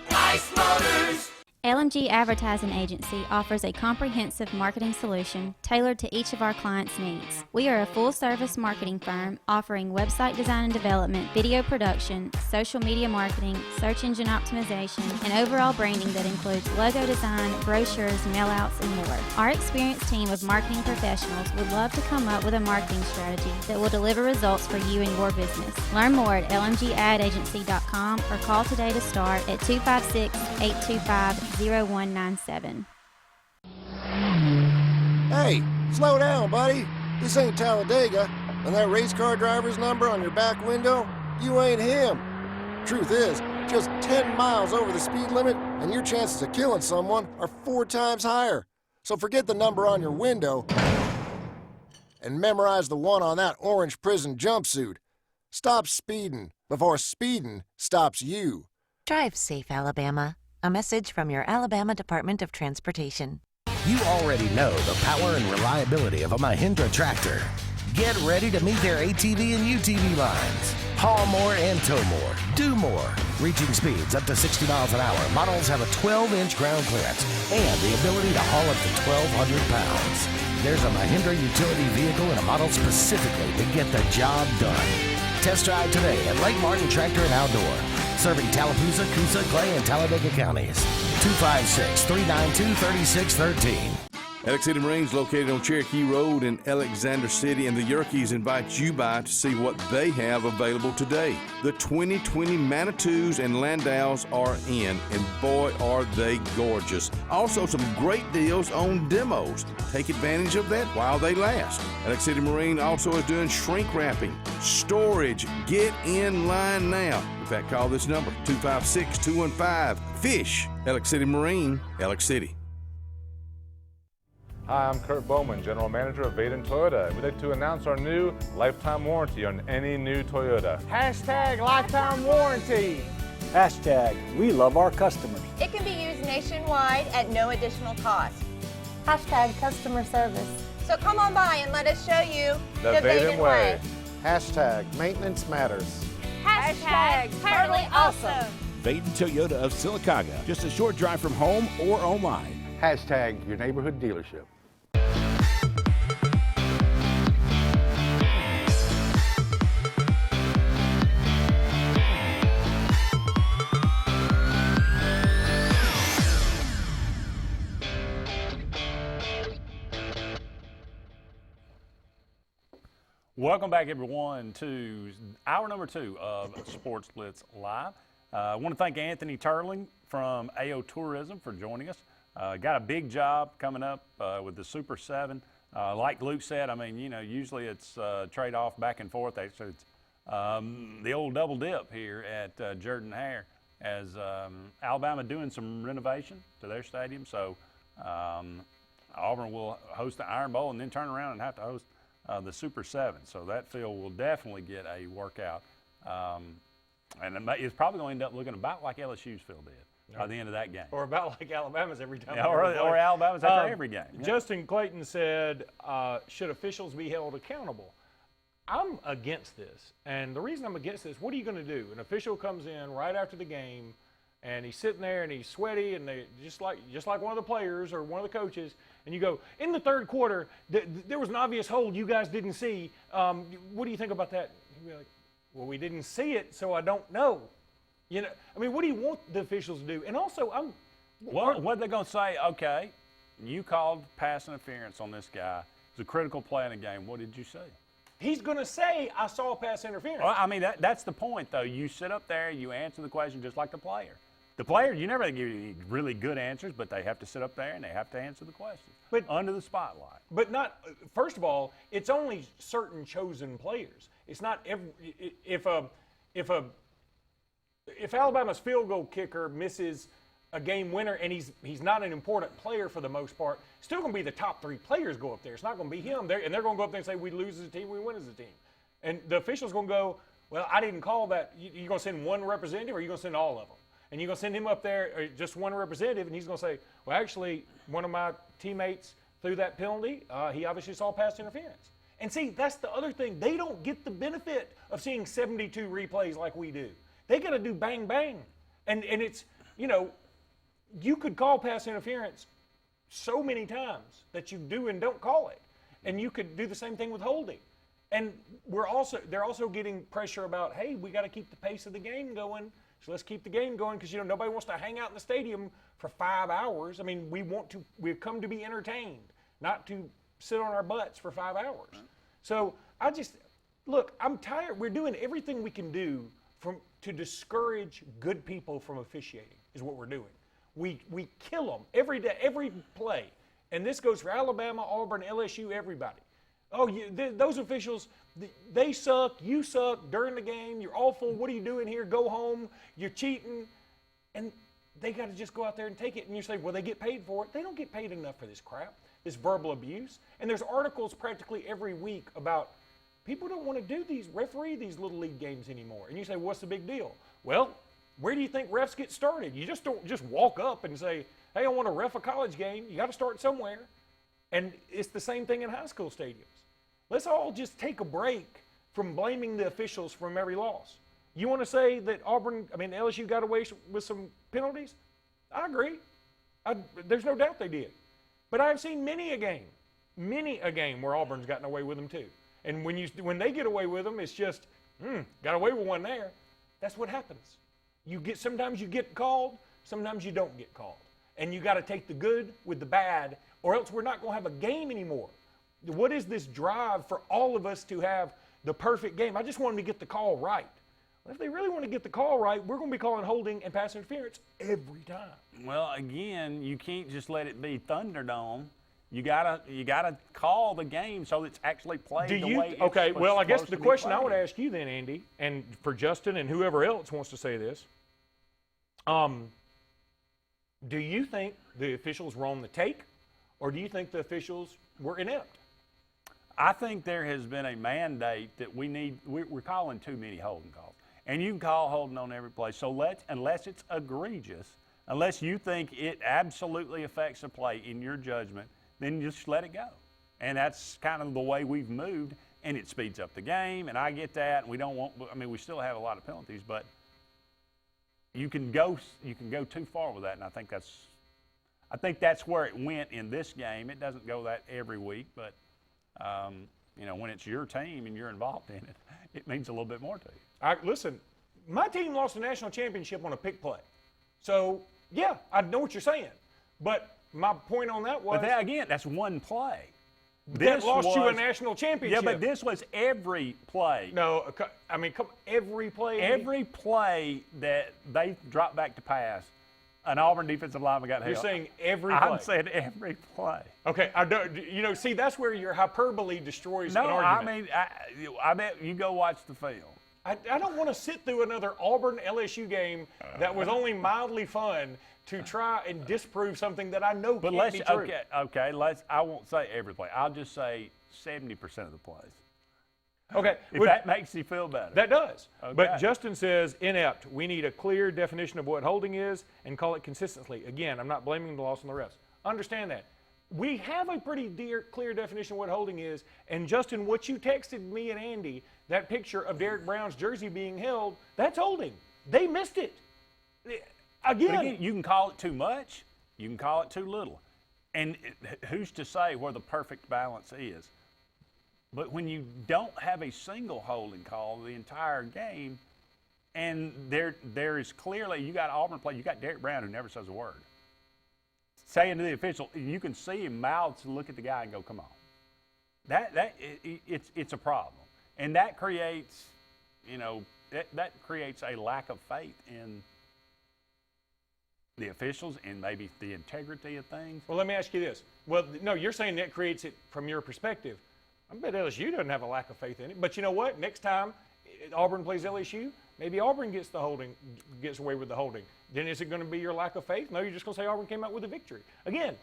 Bice Motors. LMG Advertising Agency offers a comprehensive marketing solution tailored to each of our clients' needs. We are a full-service marketing firm offering website design and development, video production, social media marketing, search engine optimization, and overall branding that includes logo design, brochures, mailouts, and more. Our experienced team of marketing professionals would love to come up with a marketing strategy that will deliver results for you and your business. Learn more at lmgadagency.com or call today to start at 256-825-0197. Hey, slow down, buddy. This ain't Talladega, and that race car driver's number on your back window, you ain't him. Truth is, just 10 miles over the speed limit, and your chances of killing someone are 4 times higher. So forget the number on your window and memorize the one on that orange prison jumpsuit. Stop speeding before speeding stops you. Drive safe, Alabama. A message from your Alabama Department of Transportation. You already know the power and reliability of a Mahindra tractor. Get ready to meet their ATV and UTV lines. Haul more and tow more. Do more. Reaching speeds up to 60 miles an hour. Models have a 12-inch ground clearance and the ability to haul up to 1,200 pounds. there's a Mahindra utility vehicle and a model specifically to get the job done. Test drive today at Lake Martin Tractor and Outdoor, serving Tallapoosa, Coosa, Clay, and Talladega counties. 256-392-3613. Alex City Marines, located on Cherokee Road in Alexander City, and the Yerkes invite you by to see what they have available today. The 2020 Manitous and Landaus are in, and boy, are they gorgeous. Also, some great deals on demos. Take advantage of that while they last. Alex City Marine also is doing shrink wrapping, storage. Get in line now. In fact, call this number, 256-215-FISH. Alex City Marine, Alex City. Hi, I'm Kurt Bowman, General Manager of Vaden Toyota. We'd like to announce our new lifetime warranty on any new Toyota. Hashtag lifetime warranty. Hashtag we love our customers. It can be used nationwide at no additional cost. Hashtag customer service. So come on by and let us show you the Vaden way. Hashtag maintenance matters. Hashtag totally awesome. Vaden Toyota of Sylacauga, just a short drive from home or online. Hashtag your neighborhood dealership. Welcome back, everyone, to hour number 2 of Sports Blitz Live. I want to thank Anthony Turling from AO Tourism for joining us. Got a big job coming up with the Super 7. Like Luke said, I mean, you know, usually it's trade-off back and forth. So it's the old double dip here at Jordan-Hare as Alabama doing some renovation to their stadium. So Auburn will host the Iron Bowl and then turn around and have to host the Super 7. So that field will definitely get a workout. And it's probably going to end up looking about like LSU's field did by the end of that game. Or about like Alabama's every time. Yeah, or Alabama's after every game. Yeah. Justin Clayton said, should officials be held accountable? I'm against this. And the reason I'm against this, what are you going to do? An official comes in right after the game, and he's sitting there and he's sweaty, and they just like one of the players or one of the coaches, and you go, in the third quarter, there was an obvious hold you guys didn't see. What do you think about that? You'd be like, well, we didn't see it, so I don't know. You know, I mean, what do you want the officials to do? And also, what are they going to say? Okay, you called pass interference on this guy. It's a critical play in the game. What did you say? He's going to say, I saw pass interference. Well, I mean, that's the point, though. You sit up there, you answer the question just like the player. The player, you never give any really good answers, but they have to sit up there and they have to answer the questions under the spotlight. But not, first of all, it's only certain chosen players. It's not every, if Alabama's field goal kicker misses a game winner and he's not an important player for the most part, still going to be the top 3 players go up there. It's not going to be him. And they're going to go up there and say, we lose as a team, we win as a team. And the official's going to go, well, I didn't call that. You're going to send one representative or are you going to send all of them? And you're going to send him up there, or just one representative, and he's going to say, well, actually, one of my teammates threw that penalty. He obviously saw pass interference. And see, that's the other thing. They don't get the benefit of seeing 72 replays like we do. They got to do bang, bang. And it's, you know, you could call pass interference so many times that you do and don't call it. And you could do the same thing with holding. And they're also getting pressure about, hey, we got to keep the pace of the game going. So let's keep the game going because, you know, nobody wants to hang out in the stadium for 5 hours. I mean, we've come to be entertained, not to sit on our butts for 5 hours. So look, I'm tired. We're doing everything we can do to discourage good people from officiating is what we're doing. We kill them every day, every play. And this goes for Alabama, Auburn, LSU, everybody. Oh, those officials, they suck, you suck during the game, you're awful, what are you doing here, go home, you're cheating. And they got to just go out there and take it. And you say, well, they get paid for it. They don't get paid enough for this crap, this verbal abuse. And there's articles practically every week about people don't want to referee these little league games anymore. And you say, what's the big deal? Well, where do you think refs get started? You just don't just walk up and say, hey, I want to ref a college game. You got to start somewhere. And it's the same thing in high school stadiums. Let's all just take a break from blaming the officials from every loss. You want to say that LSU got away with some penalties? I agree. There's no doubt they did. But I've seen many a game many a game where Auburn's gotten away with them too. And when they get away with them, it's just, got away with one there. That's what happens. Sometimes you get called, sometimes you don't get called. And you got to take the good with the bad, or else we're not going to have a game anymore. What is this drive for all of us to have the perfect game? I just want them to get the call right. Well, if they really want to get the call right, we're going to be calling holding and pass interference every time. Well, again, you can't just let it be Thunderdome. You gotta call the game so it's actually played the way it's Okay, well, I guess supposed the to be question I played. would ask you then, Andy, and for Justin and whoever else wants to say this, do you think the officials were on the take, or do you think the officials were inept? I think there has been a mandate that we're calling too many holding calls. And you can call holding on every play. So unless it's egregious, unless you think it absolutely affects the play in your judgment, then just let it go. And that's kind of the way we've moved, and it speeds up the game, and I get that. And we still have a lot of penalties, but you can go too far with that, and I think that's where it went in this game. It doesn't go that every week, but when it's your team and you're involved in it, it means a little bit more to you. Listen, my team lost a national championship on a pick play. So, yeah, I know what you're saying. But my point on that was... But again, that's one play. That lost you a national championship. Yeah, but this was every play. No, I mean, every play. Every play that they dropped back to pass, an Auburn defensive lineman got held. You're saying every play? I'm saying every play. Okay, see, that's where your hyperbole destroys an argument. I bet you go watch the film. I don't want to sit through another Auburn-LSU game that was only mildly fun to try and disprove something that I know can't be true. Okay, I won't say every play. I'll just say 70% of the plays. Okay. If that makes you feel better. That does. Okay. But Justin says, inept. We need a clear definition of what holding is and call it consistently. Again, I'm not blaming the loss on the refs. Understand that. We have a pretty clear definition of what holding is. And Justin, what you texted me and Andy, that picture of Derek Brown's jersey being held, that's holding. They missed it. Again, you can call it too much. You can call it too little. And who's to say where the perfect balance is? But when you don't have a single holding call the entire game, and there is clearly, you got Auburn play, you got Derek Brown who never says a word, saying to the official, you can see him mouths look at the guy and go, come on. It's a problem. And that creates, that creates a lack of faith in the officials and maybe the integrity of things. Well, let me ask you this. Well, no, you're saying that creates it from your perspective. I bet LSU doesn't have a lack of faith in it. But you know what? Next time Auburn plays LSU, maybe Auburn gets away with the holding. Then is it going to be your lack of faith? No, you're just going to say Auburn came out with a victory. Again,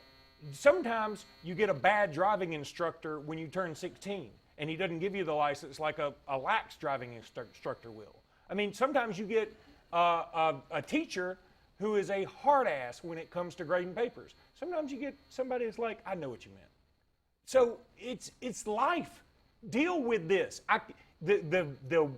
sometimes you get a bad driving instructor when you turn 16, and he doesn't give you the license like a lax driving instructor will. I mean, sometimes you get a teacher who is a hard ass when it comes to grading papers. Sometimes you get somebody that's like, I know what you meant. So it's life. Deal with this. The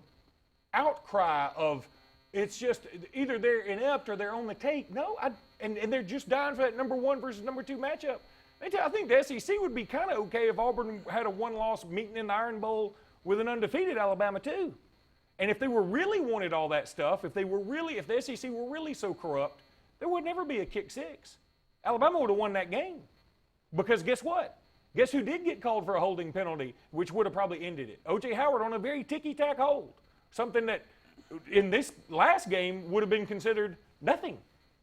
outcry of it's just either they're inept or they're on the take. No, and they're just dying for that number 1 versus number 2 matchup. I think the SEC would be kind of okay if Auburn had a one-loss meeting in the Iron Bowl with an undefeated Alabama too. And if they were really wanted all that stuff, if the SEC were really so corrupt, there would never be a kick 6. Alabama would have won that game. Because guess what? Guess who did get called for a holding penalty, which would have probably ended it? O.J. Howard on a very ticky-tack hold. Something that in this last game would have been considered nothing.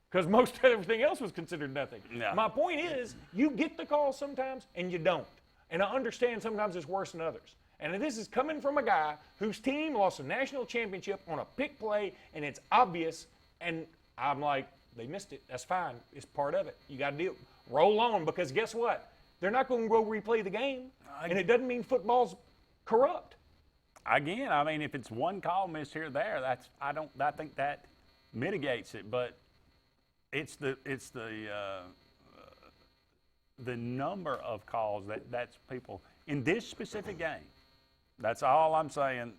Because most everything else was considered nothing. No. My point is, you get the call sometimes and you don't. And I understand sometimes it's worse than others. And this is coming from a guy whose team lost a national championship on a pick play, and it's obvious. And I'm like, they missed it. That's fine. It's part of it. You got to roll on, because guess what? They're not going to go replay the game, and it doesn't mean football's corrupt. Again, I mean, if it's one call missed here or there, I think that mitigates it. But it's the number of calls that's people in this specific game. That's all I'm saying.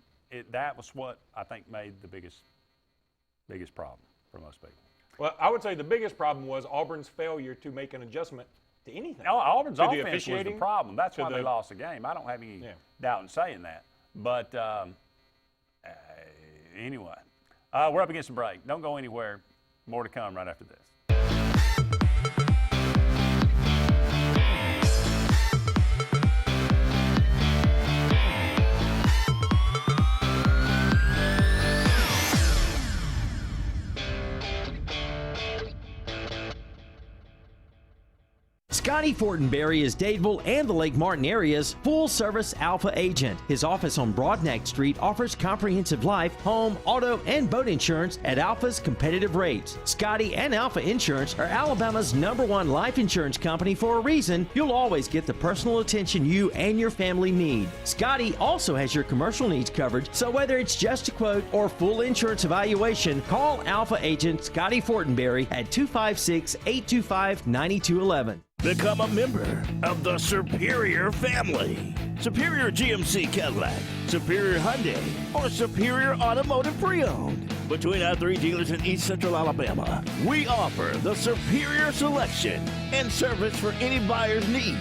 That was what I think made the biggest problem for most people. Well, I would say the biggest problem was Auburn's failure to make an adjustment to anything. No, Auburn's To the offense was the officiating, problem. That's to why they the- lost the game. I don't have any doubt in saying that. But anyway, we're up against a break. Don't go anywhere. More to come right after this. Scotty Fortenberry is Dadeville and the Lake Martin area's full-service Alpha agent. His office on Broadneck Street offers comprehensive life, home, auto, and boat insurance at Alpha's competitive rates. Scotty and Alpha Insurance are Alabama's #1 life insurance company for a reason. You'll always get the personal attention you and your family need. Scotty also has your commercial needs covered, so whether it's just a quote or full insurance evaluation, call Alpha agent Scotty Fortenberry at 256-825-9211. Become a member of the Superior family. Superior GMC Cadillac, Superior Hyundai, or Superior Automotive Pre-Owned. Between our 3 dealers in East Central Alabama, we offer the superior selection and service for any buyer's needs.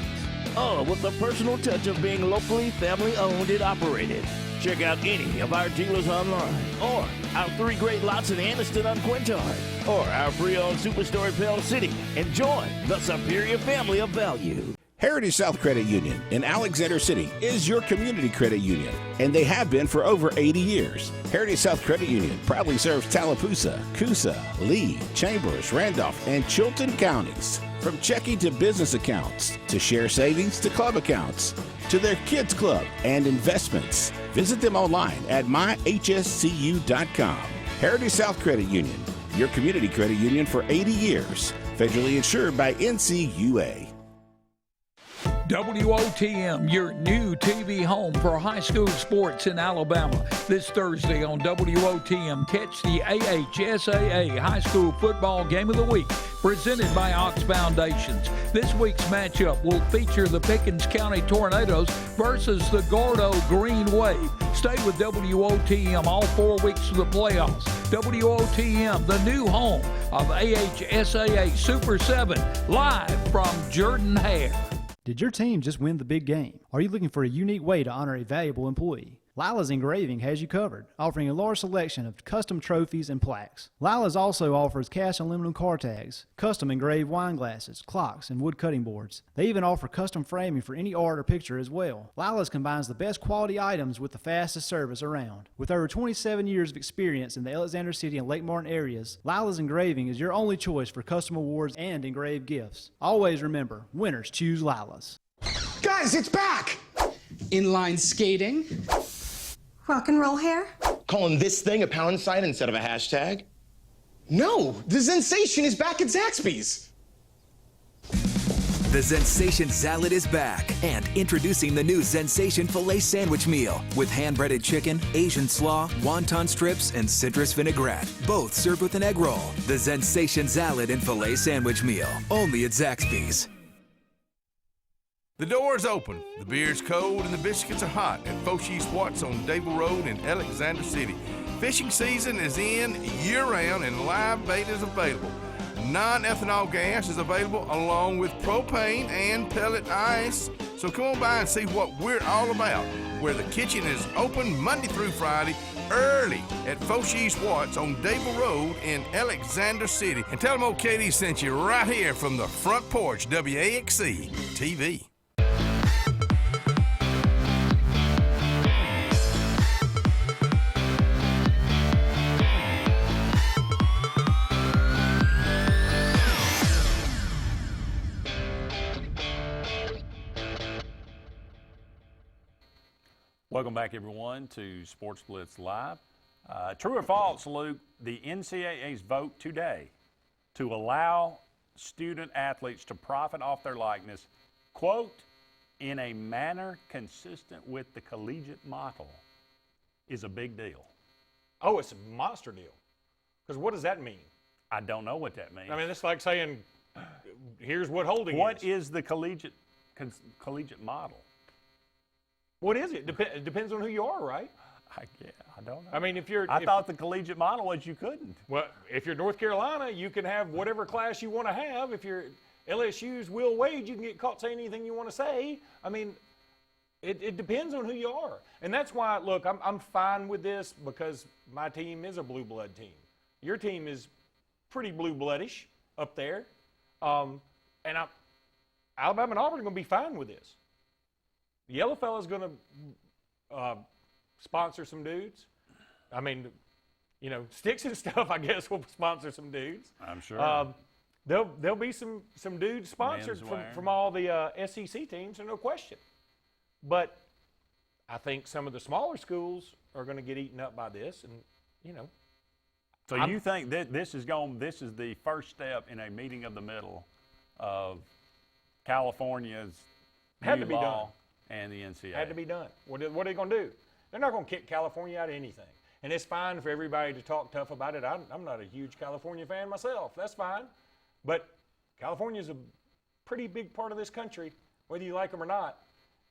All with the personal touch of being locally family-owned and operated. Check out any of our dealers online, or our 3 great lots in Anniston on Quintard, or our pre-owned Superstore Pell City, and join the Superior family of value. Heritage South Credit Union in Alexander City is your community credit union, and they have been for over 80 years. Heritage South Credit Union proudly serves Tallapoosa, Coosa, Lee, Chambers, Randolph, and Chilton counties. From checking to business accounts, to share savings to club accounts, to their kids club and investments. Visit them online at myhscu.com. Heritage South Credit Union, your community credit union for 80 years. Federally insured by NCUA. WOTM, your new TV home for high school sports in Alabama. This Thursday on WOTM, catch the AHSAA High School Football Game of the Week, presented by Ox Foundations. This week's matchup will feature the Pickens County Tornadoes versus the Gordo Green Wave. Stay with WOTM all 4 weeks of the playoffs. WOTM, the new home of AHSAA Super 7, live from Jordan Hare. Did your team just win the big game? Are you looking for a unique way to honor a valuable employee? Lila's Engraving has you covered, offering a large selection of custom trophies and plaques. Lila's also offers cast aluminum car tags, custom engraved wine glasses, clocks, and wood cutting boards. They even offer custom framing for any art or picture as well. Lila's combines the best quality items with the fastest service around. With over 27 years of experience in the Alexander City and Lake Martin areas, Lila's Engraving is your only choice for custom awards and engraved gifts. Always remember, winners choose Lila's. Guys, it's back! Inline skating. Rock and roll hair? Calling this thing a pound sign instead of a hashtag? No, the sensation is back at Zaxby's. The Zensation Salad is back, and introducing the new Zensation Filet Sandwich Meal with hand-breaded chicken, Asian slaw, wonton strips, and citrus vinaigrette, both served with an egg roll. The Zensation Salad and Filet Sandwich Meal, only at Zaxby's. The door's open, the beer's cold, and the biscuits are hot at Foshee Swats on Dable Road in Alexander City. Fishing season is in year-round and live bait is available. Non-ethanol gas is available along with propane and pellet ice. So come on by and see what we're all about, where the kitchen is open Monday through Friday early at Foshee Swats on Dable Road in Alexander City. And tell them old Katie sent you right here from the front porch, WAXC TV. Welcome back, everyone, to Sports Blitz Live. True or false, Luke, the NCAA's vote today to allow student athletes to profit off their likeness, quote, in a manner consistent with the collegiate model, is a big deal. Oh, it's a monster deal. Because what does that mean? I don't know what that means. I mean, it's like saying, here's what holding is. What is the collegiate model? What is it? It depends on who you are, right? I don't know. I mean, I thought the collegiate model was you couldn't. Well, if you're North Carolina, you can have whatever class you want to have. If you're LSU's Will Wade, you can get caught saying anything you want to say. I mean, it depends on who you are. And that's why, look, I'm fine with this because my team is a blue blood team. Your team is pretty blue bloodish up there. And Alabama and Auburn are going to be fine with this. The Yellow Fella's going to sponsor some dudes. I mean, you know, Sticks and Stuff, I guess, will sponsor some dudes. I'm sure. There'll be some dudes sponsored from all the SEC teams, no question. But I think some of the smaller schools are going to get eaten up by this, and you know. So you think that this is the first step in a meeting of the middle of California's Had new to be law done. and the NCAA? Had to be done. What are they going to do? They're not going to kick California out of anything. And it's fine for everybody to talk tough about it. I'm not a huge California fan myself. That's fine. But California's a pretty big part of this country, whether you like them or not.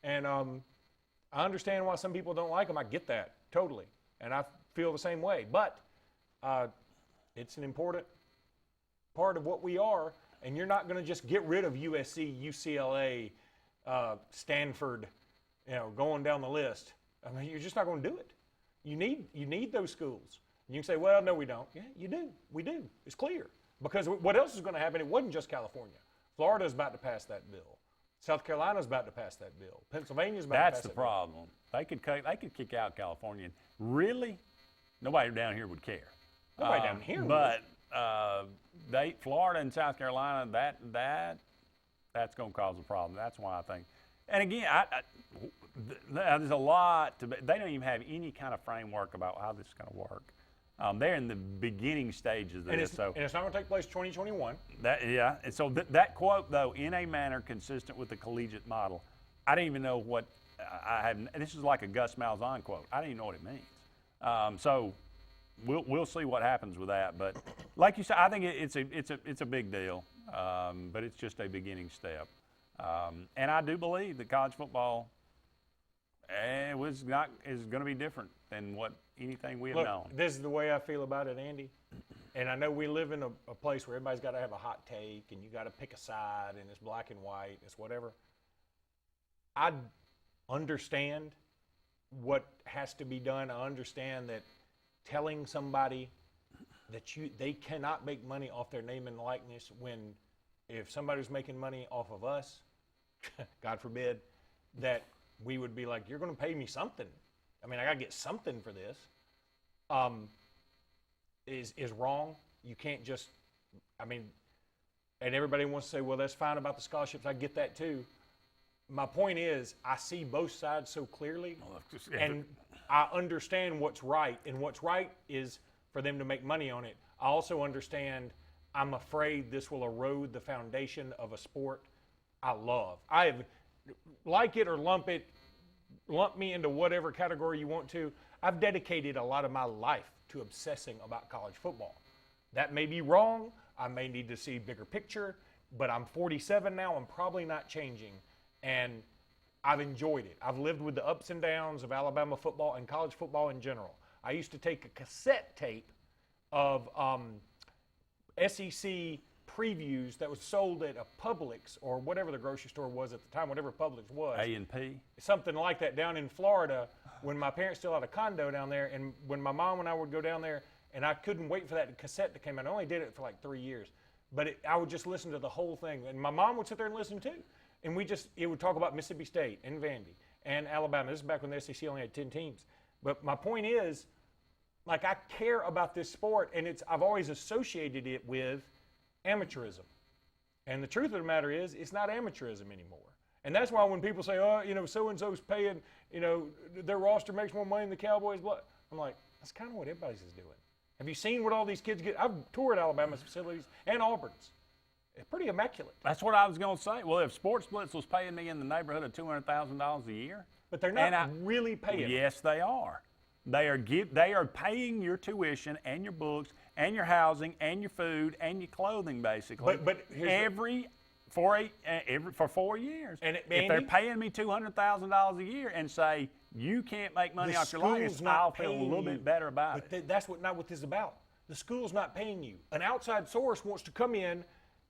And I understand why some people don't like them. I get that totally. And I feel the same way. But it's an important part of what we are. And you're not going to just get rid of USC, UCLA, Stanford, you know, going down the list. I mean, you're just not going to do it. You need those schools. And you can say, well, no, we don't. Yeah, you do. We do. It's clear. Because what else is going to happen? It wasn't just California. Florida's about to pass that bill. South Carolina's about to pass that bill. Pennsylvania's about to pass that bill. That's the problem. They could kick out California. Really? Nobody down here would care. Nobody down here would. But Florida and South Carolina, that's going to cause a problem. That's why I think. And again, there's a lot to. They don't even have any kind of framework about how this is going to work. They're in the beginning stages of this. And it's not going to take place 2021. And so that quote, though, in a manner consistent with the collegiate model, I didn't even know what I have. This is like a Gus Malzahn quote. I didn't even know what it means. So we'll see what happens with that. But like you said, I think it's a big deal. But it's just a beginning step. And I do believe that college football is going to be different than what anything we have known. This is the way I feel about it, Andy. And I know we live in a place where everybody's got to have a hot take and you got to pick a side and it's black and white, it's whatever. I understand what has to be done. I understand that telling somebody that they cannot make money off their name and likeness when if somebody's making money off of us, God forbid, that we would be like, you're going to pay me something. I mean, I got to get something for this. Is wrong. You can't just, I mean, and everybody wants to say, well, that's fine about the scholarships. I get that too. My point is, I see both sides so clearly, and I understand what's right. And what's right is for them to make money on it. I also understand I'm afraid this will erode the foundation of a sport I love. Like it or lump me into whatever category you want to. I've dedicated a lot of my life to obsessing about college football. That may be wrong. I may need to see bigger picture, but I'm 47 now. I'm probably not changing, and I've enjoyed it. I've lived with the ups and downs of Alabama football and college football in general. I used to take a cassette tape of SEC previews that was sold at a Publix or whatever the grocery store was at the time, whatever Publix was. A&P? Something like that down in Florida when my parents still had a condo down there, and when my mom and I would go down there, and I couldn't wait for that cassette to come out. I only did it for like 3 years. But I would just listen to the whole thing. And my mom would sit there and listen too. And it would talk about Mississippi State and Vandy and Alabama. This is back when the SEC only had 10 teams. But my point is, like, I care about this sport, and I've always associated it with amateurism. And the truth of the matter is, it's not amateurism anymore. And that's why when people say, oh, so-and-so's paying, their roster makes more money than the Cowboys, I'm like, that's kind of what everybody's is doing. Have you seen what all these kids get? I've toured Alabama's facilities and Auburn's. It's pretty immaculate. That's what I was going to say. Well, if Sports Blitz was paying me in the neighborhood of $200,000 a year. But they're not really paying. Yes, they are. They are paying your tuition and your books and your housing and your food and your clothing, basically. But for 4 years. And if they're paying me $200,000 a year and say you can't make money off your license, I'll feel a little bit better about it. That's not what this is about. The school's not paying you. An outside source wants to come in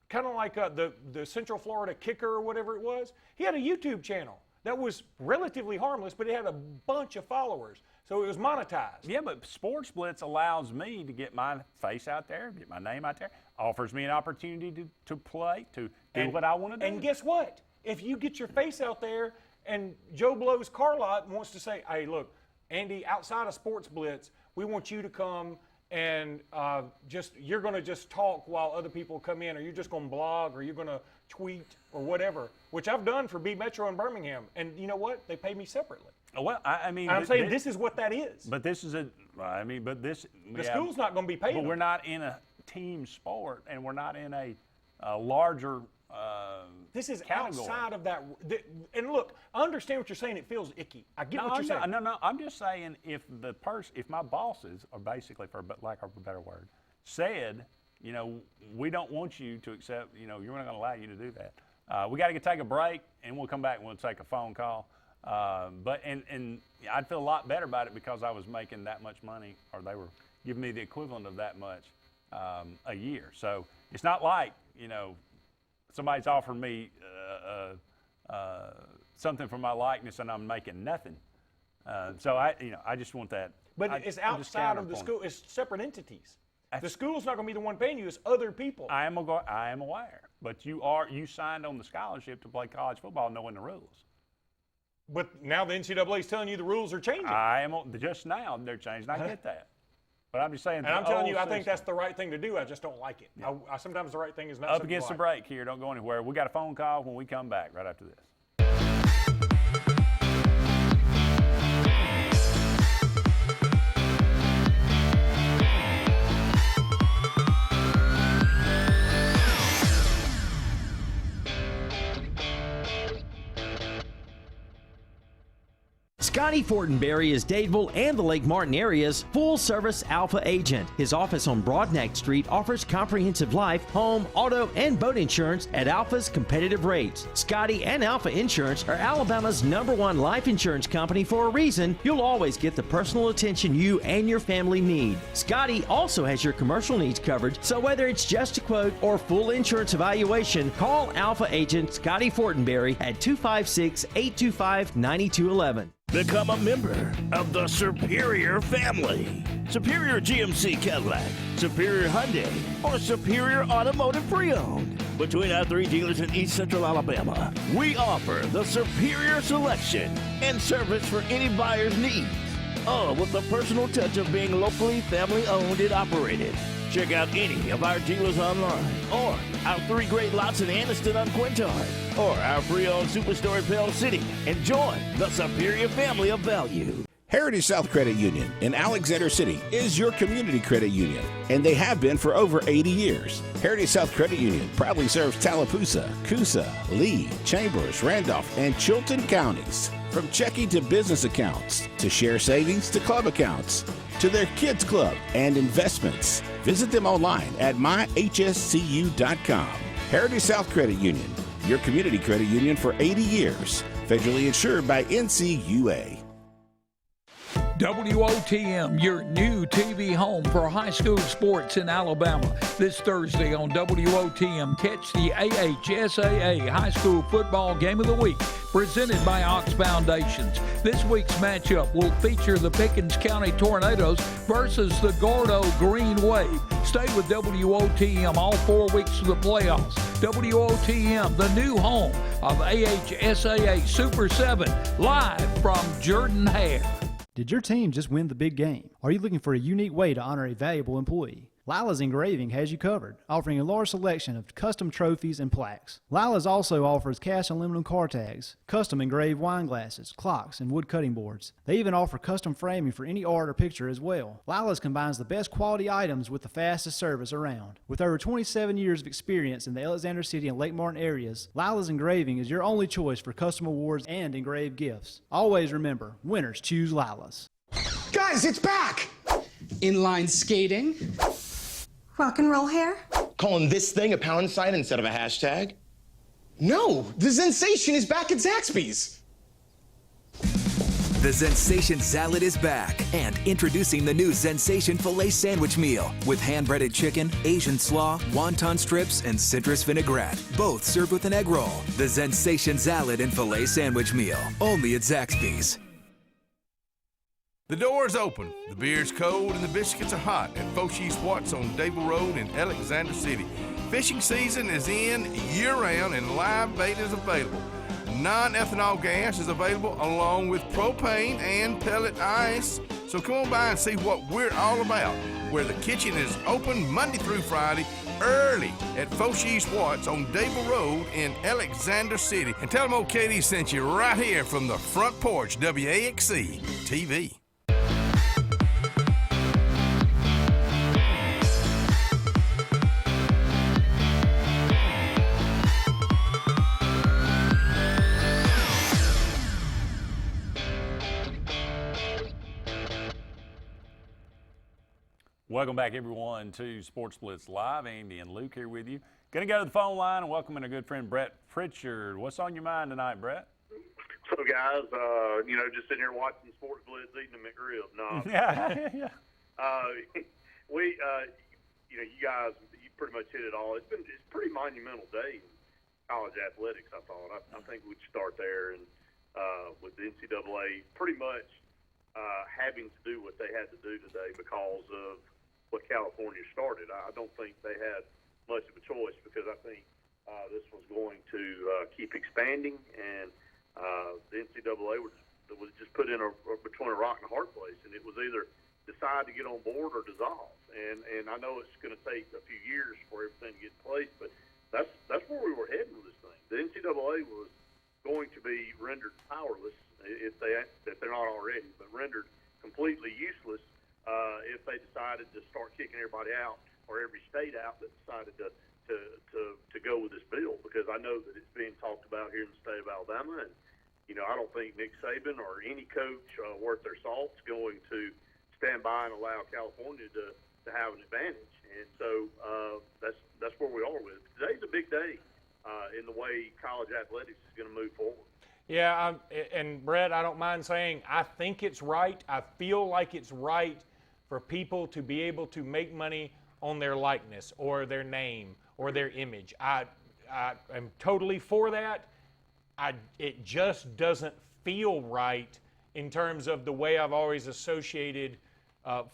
kind of like the Central Florida Kicker or whatever it was. He had a YouTube channel that was relatively harmless, but it had a bunch of followers. So it was monetized. Yeah, but Sports Blitz allows me to get my face out there, get my name out there, offers me an opportunity to play, to do what I want to do. And guess what? If you get your face out there and Joe Blow's car lot wants to say, hey, look, Andy, outside of Sports Blitz, we want you to come and you're going to just talk while other people come in, or you're just going to blog, or you're going to tweet or whatever, which I've done for B Metro in Birmingham. And you know what? They pay me separately. Well, I mean, I'm saying this is what that is. But this is the school's not going to be paid. But we're not in a team sport, and we're not in a larger this is category. Outside of that. And look, I understand what you're saying. It feels icky. I get what you're saying. No. I'm just saying if my bosses are basically, for lack of a better word, said, we don't want you to accept, you're not going to allow you to do that. We got to take a break, and we'll come back and we'll take a phone call. But I'd feel a lot better about it because I was making that much money, or they were giving me the equivalent of that much a year. So it's not like, somebody's offering me something for my likeness and I'm making nothing. So I just want that. But it's outside of the school. It's separate entities. The school's not going to be the one paying you. It's other people. I am aware. But you signed on the scholarship to play college football knowing the rules. But now the NCAA is telling you the rules are changing. Just now they're changing. I get that. But I'm just saying. And I'm telling you, I think that's the right thing to do. I just don't like it. Yeah. Sometimes the right thing is not. Up against the break here. Don't go anywhere. We got a phone call when we come back right after this. Scotty Fortenberry is Dadeville and the Lake Martin area's full-service Alpha agent. His office on Broadneck Street offers comprehensive life, home, auto, and boat insurance at Alpha's competitive rates. Scotty and Alpha Insurance are Alabama's #1 life insurance company for a reason. You'll always get the personal attention you and your family need. Scotty also has your commercial needs covered, so whether it's just a quote or full insurance evaluation, call Alpha agent Scotty Fortenberry at 256-825-9211. Become a member of the Superior family. Superior GMC Cadillac, Superior Hyundai, or Superior Automotive Pre-Owned. Between our 3 dealers in East Central Alabama, we offer the superior selection and service for any buyer's needs. All with the personal touch of being locally family-owned and operated. Check out any of our dealers online, or our 3 great lots in Anniston on Quintard, or our pre-owned superstore in Pell City, and join the Superior family of value. Heritage South Credit Union in Alexander City is your community credit union, and they have been for over 80 years. Heritage South Credit Union proudly serves Tallapoosa, Coosa, Lee, Chambers, Randolph, and Chilton counties. From checking to business accounts, to share savings to club accounts, to their kids club and investments. Visit them online at myhscu.com. Heritage South Credit Union, your community credit union for 80 years. Federally insured by NCUA. WOTM, your new TV home for high school sports in Alabama. This Thursday on WOTM, catch the AHSAA High School Football Game of the Week, presented by Ox Foundations. This week's matchup will feature the Pickens County Tornadoes versus the Gordo Green Wave. Stay with WOTM all 4 weeks of the playoffs. WOTM, the new home of AHSAA Super 7, live from Jordan-Hare. Did your team just win the big game? Are you looking for a unique way to honor a valuable employee? Lila's Engraving has you covered, offering a large selection of custom trophies and plaques. Lila's also offers cast aluminum car tags, custom engraved wine glasses, clocks, and wood cutting boards. They even offer custom framing for any art or picture as well. Lila's combines the best quality items with the fastest service around. With over 27 years of experience in the Alexander City and Lake Martin areas, Lila's Engraving is your only choice for custom awards and engraved gifts. Always remember, winners choose Lila's. Guys, it's back! Inline skating. Rock and roll hair? Calling this thing a pound sign instead of a hashtag? No, the sensation is back at Zaxby's. The Zensation Salad is back. And introducing the new Zensation Filet Sandwich Meal with hand-breaded chicken, Asian slaw, wonton strips, and citrus vinaigrette. Both served with an egg roll. The Zensation Salad and Filet Sandwich Meal. Only at Zaxby's. The door is open, the beer's cold, and the biscuits are hot at Foshee Watts on Dable Road in Alexander City. Fishing season is in year-round and live bait is available. Non-ethanol gas is available along with propane and pellet ice. So come on by and see what we're all about, where the kitchen is open Monday through Friday early at Foshee Watts on Dable Road in Alexander City. And tell them old Katie sent you right here from the front porch, WAXC TV. Welcome back, everyone, to Sports Blitz Live. Andy and Luke here with you. Going to go to the phone line and welcome in a good friend, Brett Pritchard. What's on your mind tonight, Brett? So, guys, just sitting here watching Sports Blitz, eating a McRib. No. Yeah. You guys, you pretty much hit it all. It's a pretty monumental day in college athletics, I thought. I think we'd start there and with the NCAA pretty much having to do what they had to do today because of what California started. I don't think they had much of a choice because I think this was going to keep expanding, and the NCAA was just put in between a rock and a hard place, and it was either decide to get on board or dissolve. And I know it's going to take a few years for everything to get in place, but that's where we were heading with this thing. The NCAA was going to be rendered powerless if they're not already, but rendered completely useless if they decided to start kicking everybody out or every state out that decided to go with this bill, because I know that it's being talked about here in the state of Alabama, and I don't think Nick Saban or any coach worth their salt is going to stand by and allow California to have an advantage. And so that's where we are with it. Today's a big day in the way college athletics is going to move forward. Yeah, and Brett, I don't mind saying I think it's right. I feel like it's right for people to be able to make money on their likeness or their name or their image. I am totally for that. It just doesn't feel right in terms of the way I've always associated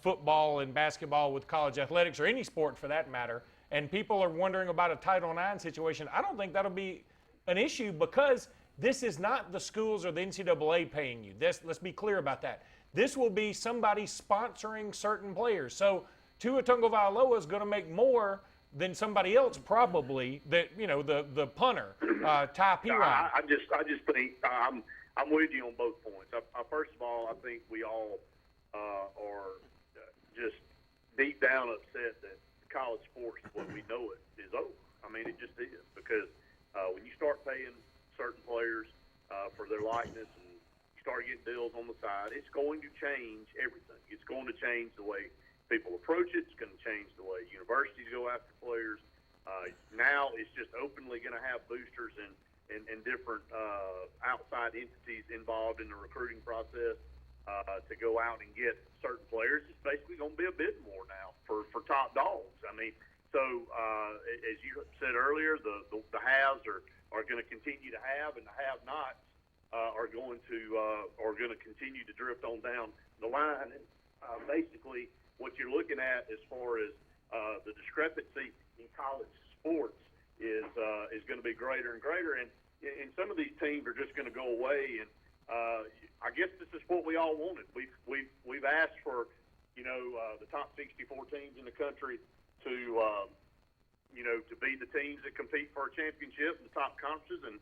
football and basketball with college athletics, or any sport for that matter. And people are wondering about a Title IX situation. I don't think that'll be an issue because this is not the schools or the NCAA paying you. Let's be clear about that. This will be somebody sponsoring certain players. So Tua Tagovailoa is going to make more than somebody else probably. The punter, Ty Pirine. I just think I'm with you on both points. First of all, I think we all are just deep down upset that college sports, when we know it, is over. I mean, it just is, because when you start paying certain players for their likeness and you start getting deals on the side, it's going to change everything. It's going to change the way people approach it. It's going to change the way universities go after players. Now it's just openly going to have boosters and different outside entities involved in the recruiting process to go out and get certain players. It's basically going to be a bid war now for top dogs. I mean, so as you said earlier, the haves are going to continue to have, and the have-nots are going to continue to drift on down the line. And basically, what you're looking at as far as the discrepancy in college sports is going to be greater and greater, and some of these teams are just going to go away. And I guess this is what we all wanted. We've asked for the top 64 teams in the country to be the teams that compete for a championship in the top conferences, and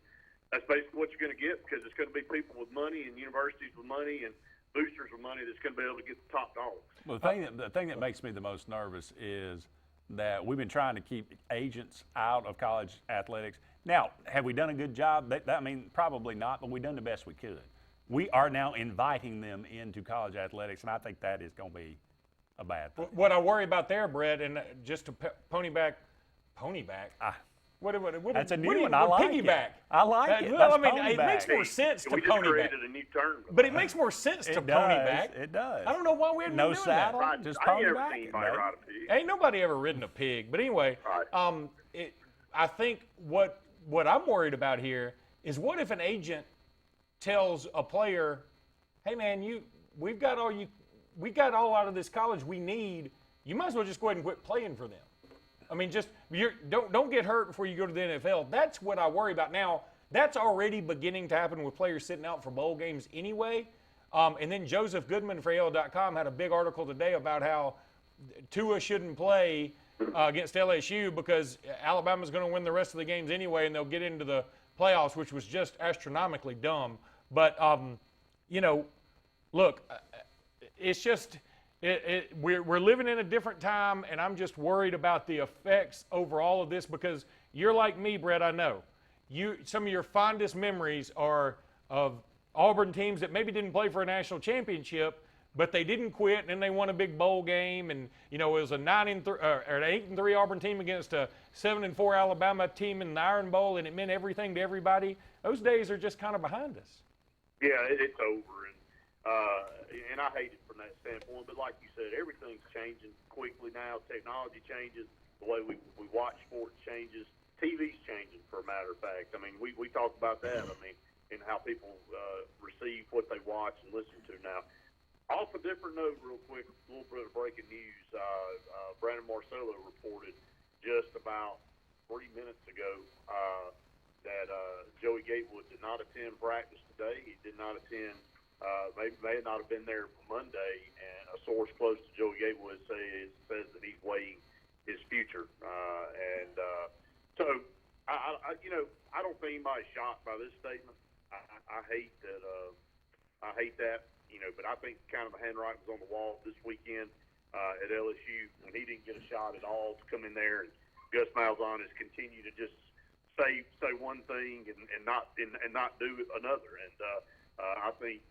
that's basically what you're going to get, because it's going to be people with money and universities with money and boosters with money that's going to be able to get the top dogs. Well, the thing that makes me the most nervous is that we've been trying to keep agents out of college athletics. Now, have we done a good job? I mean, probably not, but we've done the best we could. We are now inviting them into college athletics, and I think that is going to be a bad thing. What I worry about there, Brett, and just to pony back. That's a new one. I like piggyback. it. I like it. Well, That's I mean, pony it back. makes more sense to We just pony back. created a new term. But it makes more sense to pony back. It does. I don't know why we haven't No been doing saddle, that. just I ain't pony ever back. seen anybody ride a pig. Ain't nobody ever ridden a pig. But anyway, I think what I'm worried about here is what if an agent tells a player, "Hey man, we got all out of this college we need. You might as well just go ahead and quit playing for them." I mean, don't get hurt before you go to the NFL. That's what I worry about now. That's already beginning to happen with players sitting out for bowl games anyway. And then Joseph Goodman for AL.com had a big article today about how Tua shouldn't play against LSU because Alabama's going to win the rest of the games anyway, and they'll get into the playoffs, which was just astronomically dumb. But, look, it's just we're living in a different time, and I'm just worried about the effects over all of this because you're like me, Brett, I know. Some of your fondest memories are of Auburn teams that maybe didn't play for a national championship, but they didn't quit, and then they won a big bowl game, and it was an 8-3 Auburn team against a 7-4 Alabama team in the Iron Bowl, and it meant everything to everybody. Those days are just kind of behind us. Yeah, it's over, and I hate it from that standpoint. But like you said, everything's changing quickly now. Technology changes, the way we watch sports changes. TV's changing, for a matter of fact. I mean, we talk about that. I mean, and how people receive what they watch and listen to now. Off a different note, real quick, a little bit of breaking news. Brandon Marcello reported just about 3 minutes ago that Joey Gatewood did not attend practice today. He did not attend. May not have been there for Monday, and a source close to Joey Gatewood says that he's weighing his future. So I don't think anybody's shocked by this statement. I hate that. I hate that. But I think kind of the handwriting was on the wall this weekend at LSU when he didn't get a shot at all to come in there, and Gus Malzahn has continued to just say one thing and not do another. And I think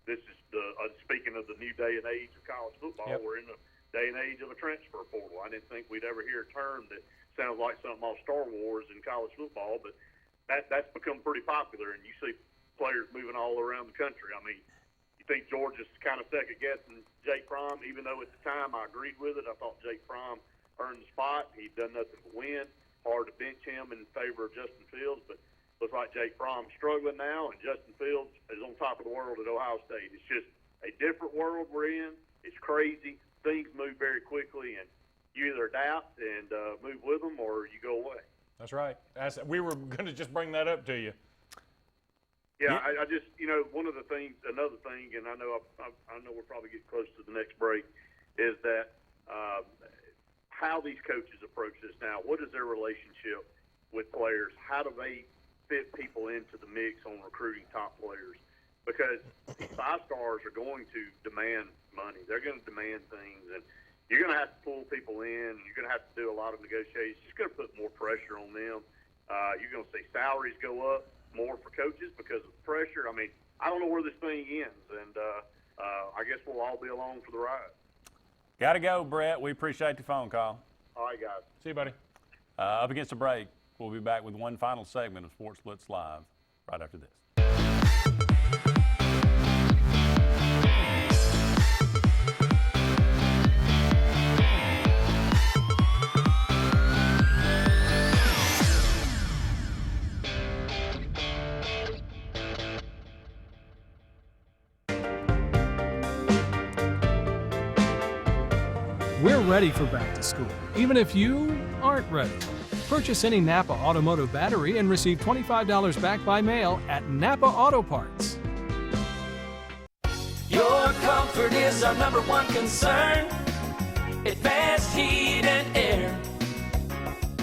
this is speaking of the new day and age of college football. Yep. We're in a day and age of a transfer portal. I didn't think we'd ever hear a term that sounds like something off Star Wars in college football, but that's become pretty popular, and you see players moving all around the country. I mean, you think Georgia's kind of second-guessing Jake Fromm, even though at the time I agreed with it. I thought Jake Fromm earned the spot. He'd done nothing but win. Hard to bench him in favor of Justin Fields, but looks like Jake Fromm's struggling now, and Justin Fields is on top of the world at Ohio State. It's just a different world we're in. It's crazy. Things move very quickly, and you either adapt and move with them or you go away. That's right. We were going to just bring that up to you. Yeah, I just, another thing, and I know we're probably getting close to the next break, is that how these coaches approach this now. What is their relationship with players? How do they fit people into the mix on recruiting top players? Because these 5 stars are going to demand money. They're going to demand things, and you're going to have to pull people in. You're going to have to do a lot of negotiations. It's going to put more pressure on them. You're going to see salaries go up more for coaches because of the pressure. I mean, I don't know where this thing ends, and I guess we'll all be along for the ride. Got to go, Brett. We appreciate the phone call. All right, guys. See you, buddy. Up against the break, we'll be back with one final segment of Sports Blitz Live right after this. We're ready for back to school, even if you aren't ready. Purchase any Napa Automotive battery and receive $25 back by mail at Napa Auto Parts. Your comfort is our number one concern. Advanced heat and air.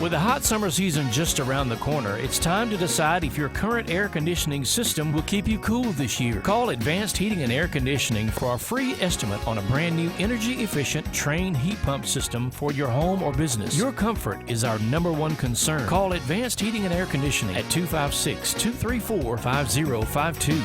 With the hot summer season just around the corner, it's time to decide if your current air conditioning system will keep you cool this year. Call Advanced Heating and Air Conditioning for a free estimate on a brand new energy-efficient Trane heat pump system for your home or business. Your comfort is our number one concern. Call Advanced Heating and Air Conditioning at 256-234-5052.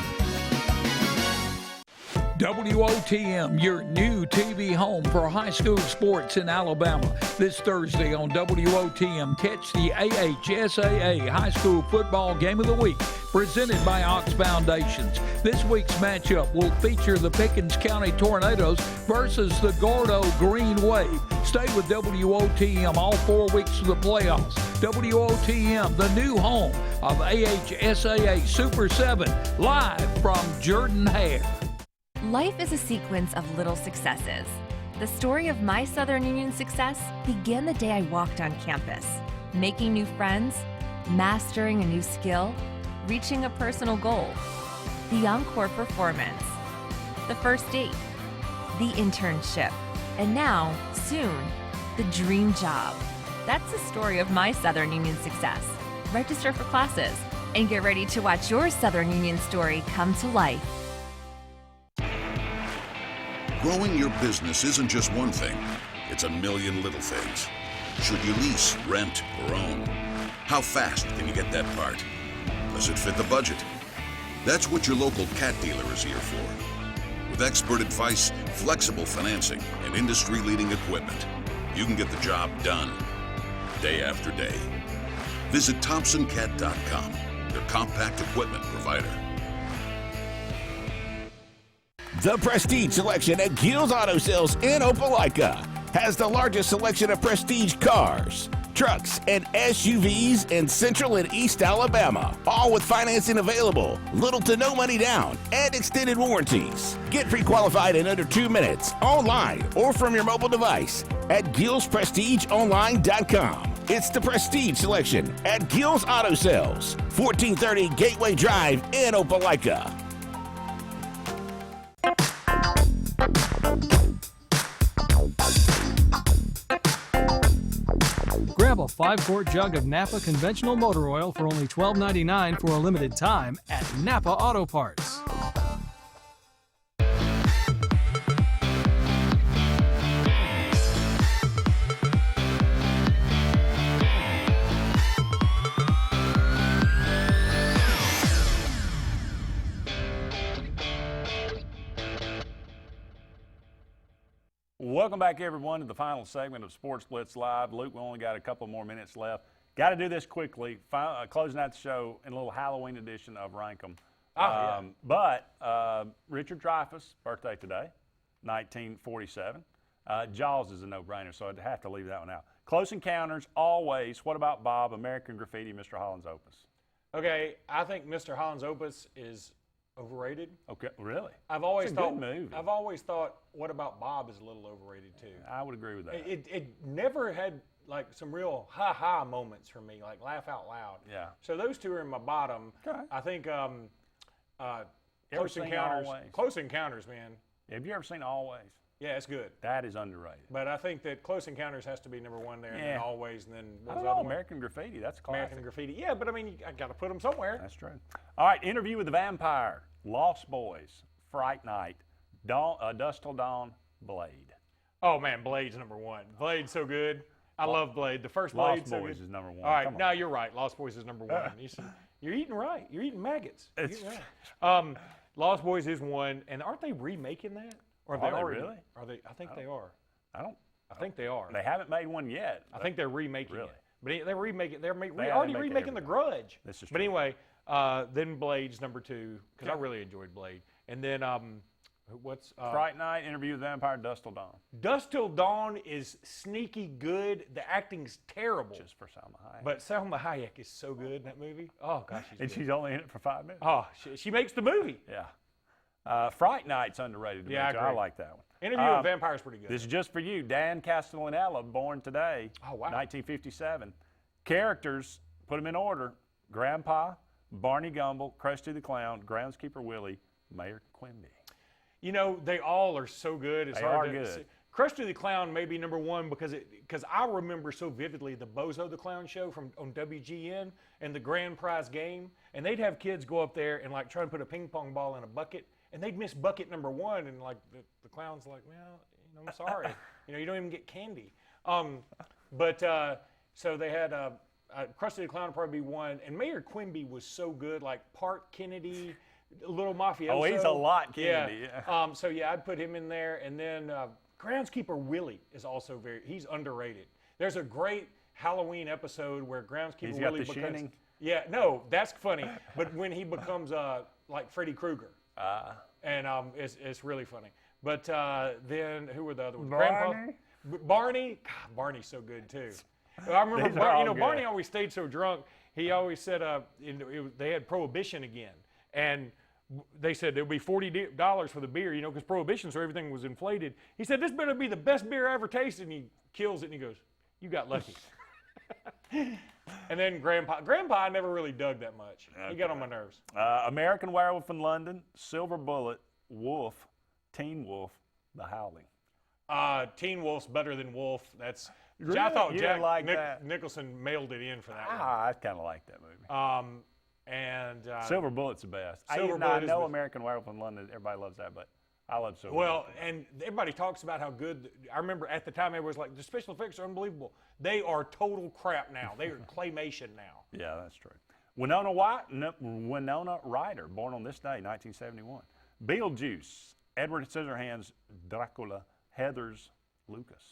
WOTM, your new TV home for high school sports in Alabama. This Thursday on WOTM, catch the AHSAA High School Football Game of the Week, presented by Ox Foundations. This week's matchup will feature the Pickens County Tornadoes versus the Gordo Green Wave. Stay with WOTM all 4 weeks of the playoffs. WOTM, the new home of AHSAA Super 7, live from Jordan-Hare. Life is a sequence of little successes. The story of my Southern Union success began the day I walked on campus, making new friends, mastering a new skill, reaching a personal goal, the encore performance, the first date, the internship, and now, soon, the dream job. That's the story of my Southern Union success. Register for classes and get ready to watch your Southern Union story come to life. Growing your business isn't just one thing, it's a million little things. Should you lease, rent, or own? How fast can you get that part? Does it fit the budget? That's what your local Cat dealer is here for. With expert advice, flexible financing, and industry-leading equipment, you can get the job done, day after day. Visit ThompsonCat.com, your compact equipment provider. The Prestige Selection at Gill's Auto Sales in Opelika has the largest selection of prestige cars, trucks, and SUVs in Central and East Alabama, all with financing available, little to no money down, and extended warranties. Get pre-qualified in under 2 minutes, online or from your mobile device at GillsPrestigeOnline.com. It's the Prestige Selection at Gill's Auto Sales, 1430 Gateway Drive in Opelika. Grab a 5-quart jug of Napa conventional motor oil for only $12.99 for a limited time at Napa Auto Parts. Welcome back, everyone, to the final segment of Sports Blitz Live. Luke, we only got a couple more minutes left. Got to do this quickly. Closing out the show in a little Halloween edition of Rank 'em. But Richard Dreyfuss, birthday today, 1947. Jaws is a no-brainer, so I'd have to leave that one out. Close Encounters, always. What about Bob, American Graffiti, Mr. Holland's Opus? Okay, I think Mr. Holland's Opus is overrated. Okay, really? I've always It's a thought. good movie. I've always thought, what about Bob is a little overrated too. I would agree with that. It never had like some real ha-ha moments for me, like laugh out loud. Yeah. So those two are in my bottom. Okay. I think Ever Close seen Encounters. Always? Close Encounters, man. Have you ever seen Always? Yeah, it's good. That is underrated. But I think that Close Encounters has to be number one there, and then Yeah. Always, and then I what was don't the know, other one? American Graffiti, that's a classic. American Graffiti. Yeah, but I mean, I got to put them somewhere. That's true. All right, Interview with the Vampire, Lost Boys, Fright Night, Dusk Till Dawn, Blade. Oh man, Blade's number one. Blade's so good. I love Blade. The first Lost Blade's so Boys good. is number one. All right, Come on. now you're right. Lost Boys is number one. You're eating right. You're eating maggots. You're It's- eating right. Lost Boys is one, and aren't they remaking that? Or Are they already? really? Are they? I think they are. I think they are. They haven't made one yet. I think they're remaking Really? it. But they're remaking. They're They already make remaking The Grudge. This is But true. anyway, then Blade's number two because I really enjoyed Blade. And then what's Fright Night, Interview with the Vampire, Dusk Till Dawn. Dusk Till Dawn is sneaky good. The acting's terrible. Just for Salma Hayek. But Salma Hayek is so good in that movie. Oh gosh, she's And good. she's only in it for 5 minutes. Oh, she makes the movie. Yeah. Fright Night's underrated to Yeah, me, too. I I agree. like that one. Interview with the Vampire is pretty good. This is just for you. Dan Castellaneta, born today, Oh, wow. 1957. Characters, put them in order. Grandpa, Barney Gumble, Krusty the Clown, Groundskeeper Willie, Mayor Quimby. You know, they all are so good. It's They hard are to good. Krusty the Clown may be number one because I remember so vividly the Bozo the Clown show on WGN and the grand prize game, and they'd have kids go up there and like try and put a ping pong ball in a bucket, and they'd miss bucket number one, and like the clown's like, well, I'm sorry, you don't even get candy. So they had Krusty the Clown would probably be one, and Mayor Quimby was so good, like Park Kennedy. little mafioso. Oh, he's a lot candy. Yeah. So yeah, I'd put him in there, and then groundskeeper Willie is also he's underrated. There's a great Halloween episode where groundskeeper Willie becomes. Yeah, no, that's funny. But when he becomes like Freddy Krueger, and it's really funny. But then who were the other ones? Barney. God, Barney's so good too. I remember, Barney always stayed so drunk. He always said, they had Prohibition again, and they said there'll be $40 for the beer, because Prohibition, so everything was inflated. He said, this better be the best beer I ever tasted, and he kills it, and he goes, you got lucky. And then Grandpa I never really dug that much. He got on my nerves. American Werewolf in London, Silver Bullet, Wolf, Teen Wolf, The Howling. Teen Wolf's better than Wolf. That's really? I thought Jack that? Nicholson mailed it in for that one. I kind of like that movie. And Silver Bullet's the best. I know American Werewolf in London. Everybody loves that, but I love Silver Bullet. Well, and everybody talks about how good. I remember at the time everybody was like, the special effects are unbelievable. They are total crap now. They are claymation now. Yeah, that's true. Winona Ryder, born on this day, 1971. Beetlejuice, Edward Scissorhands, Dracula, Heathers, Lucas.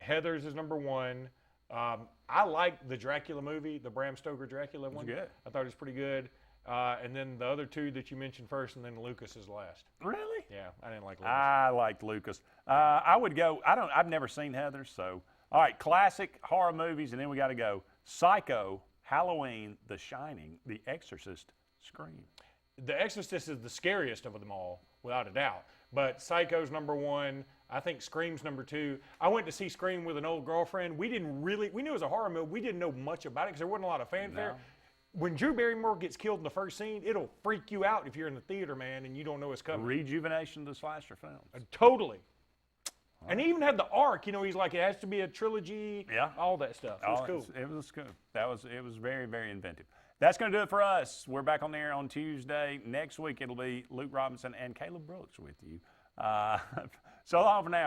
Heathers is number one. I like the Dracula movie, the Bram Stoker Dracula one. It's good. I thought it was pretty good. And then the other two that you mentioned first, and then Lucas is last. Really? Yeah, I didn't like Lucas. I liked Lucas. I would go. I've never seen Heathers, so all right. Classic horror movies, and then we got to go. Psycho, Halloween, The Shining, The Exorcist, Scream. The Exorcist is the scariest of them all, without a doubt. But Psycho's number one. I think Scream's number two. I went to see Scream with an old girlfriend. We knew it was a horror movie. We didn't know much about it because there wasn't a lot of fanfare. No. When Drew Barrymore gets killed in the first scene, it'll freak you out if you're in the theater, man, and you don't know it's coming. Rejuvenation of the slasher films. Totally. Right. And he even had the arc. He's like, it has to be a trilogy. Yeah. All that stuff. It was cool. It was cool. It was very, very inventive. That's going to do it for us. We're back on the air on Tuesday. Next week, it'll be Luke Robinson and Caleb Brooks with you. So long for now.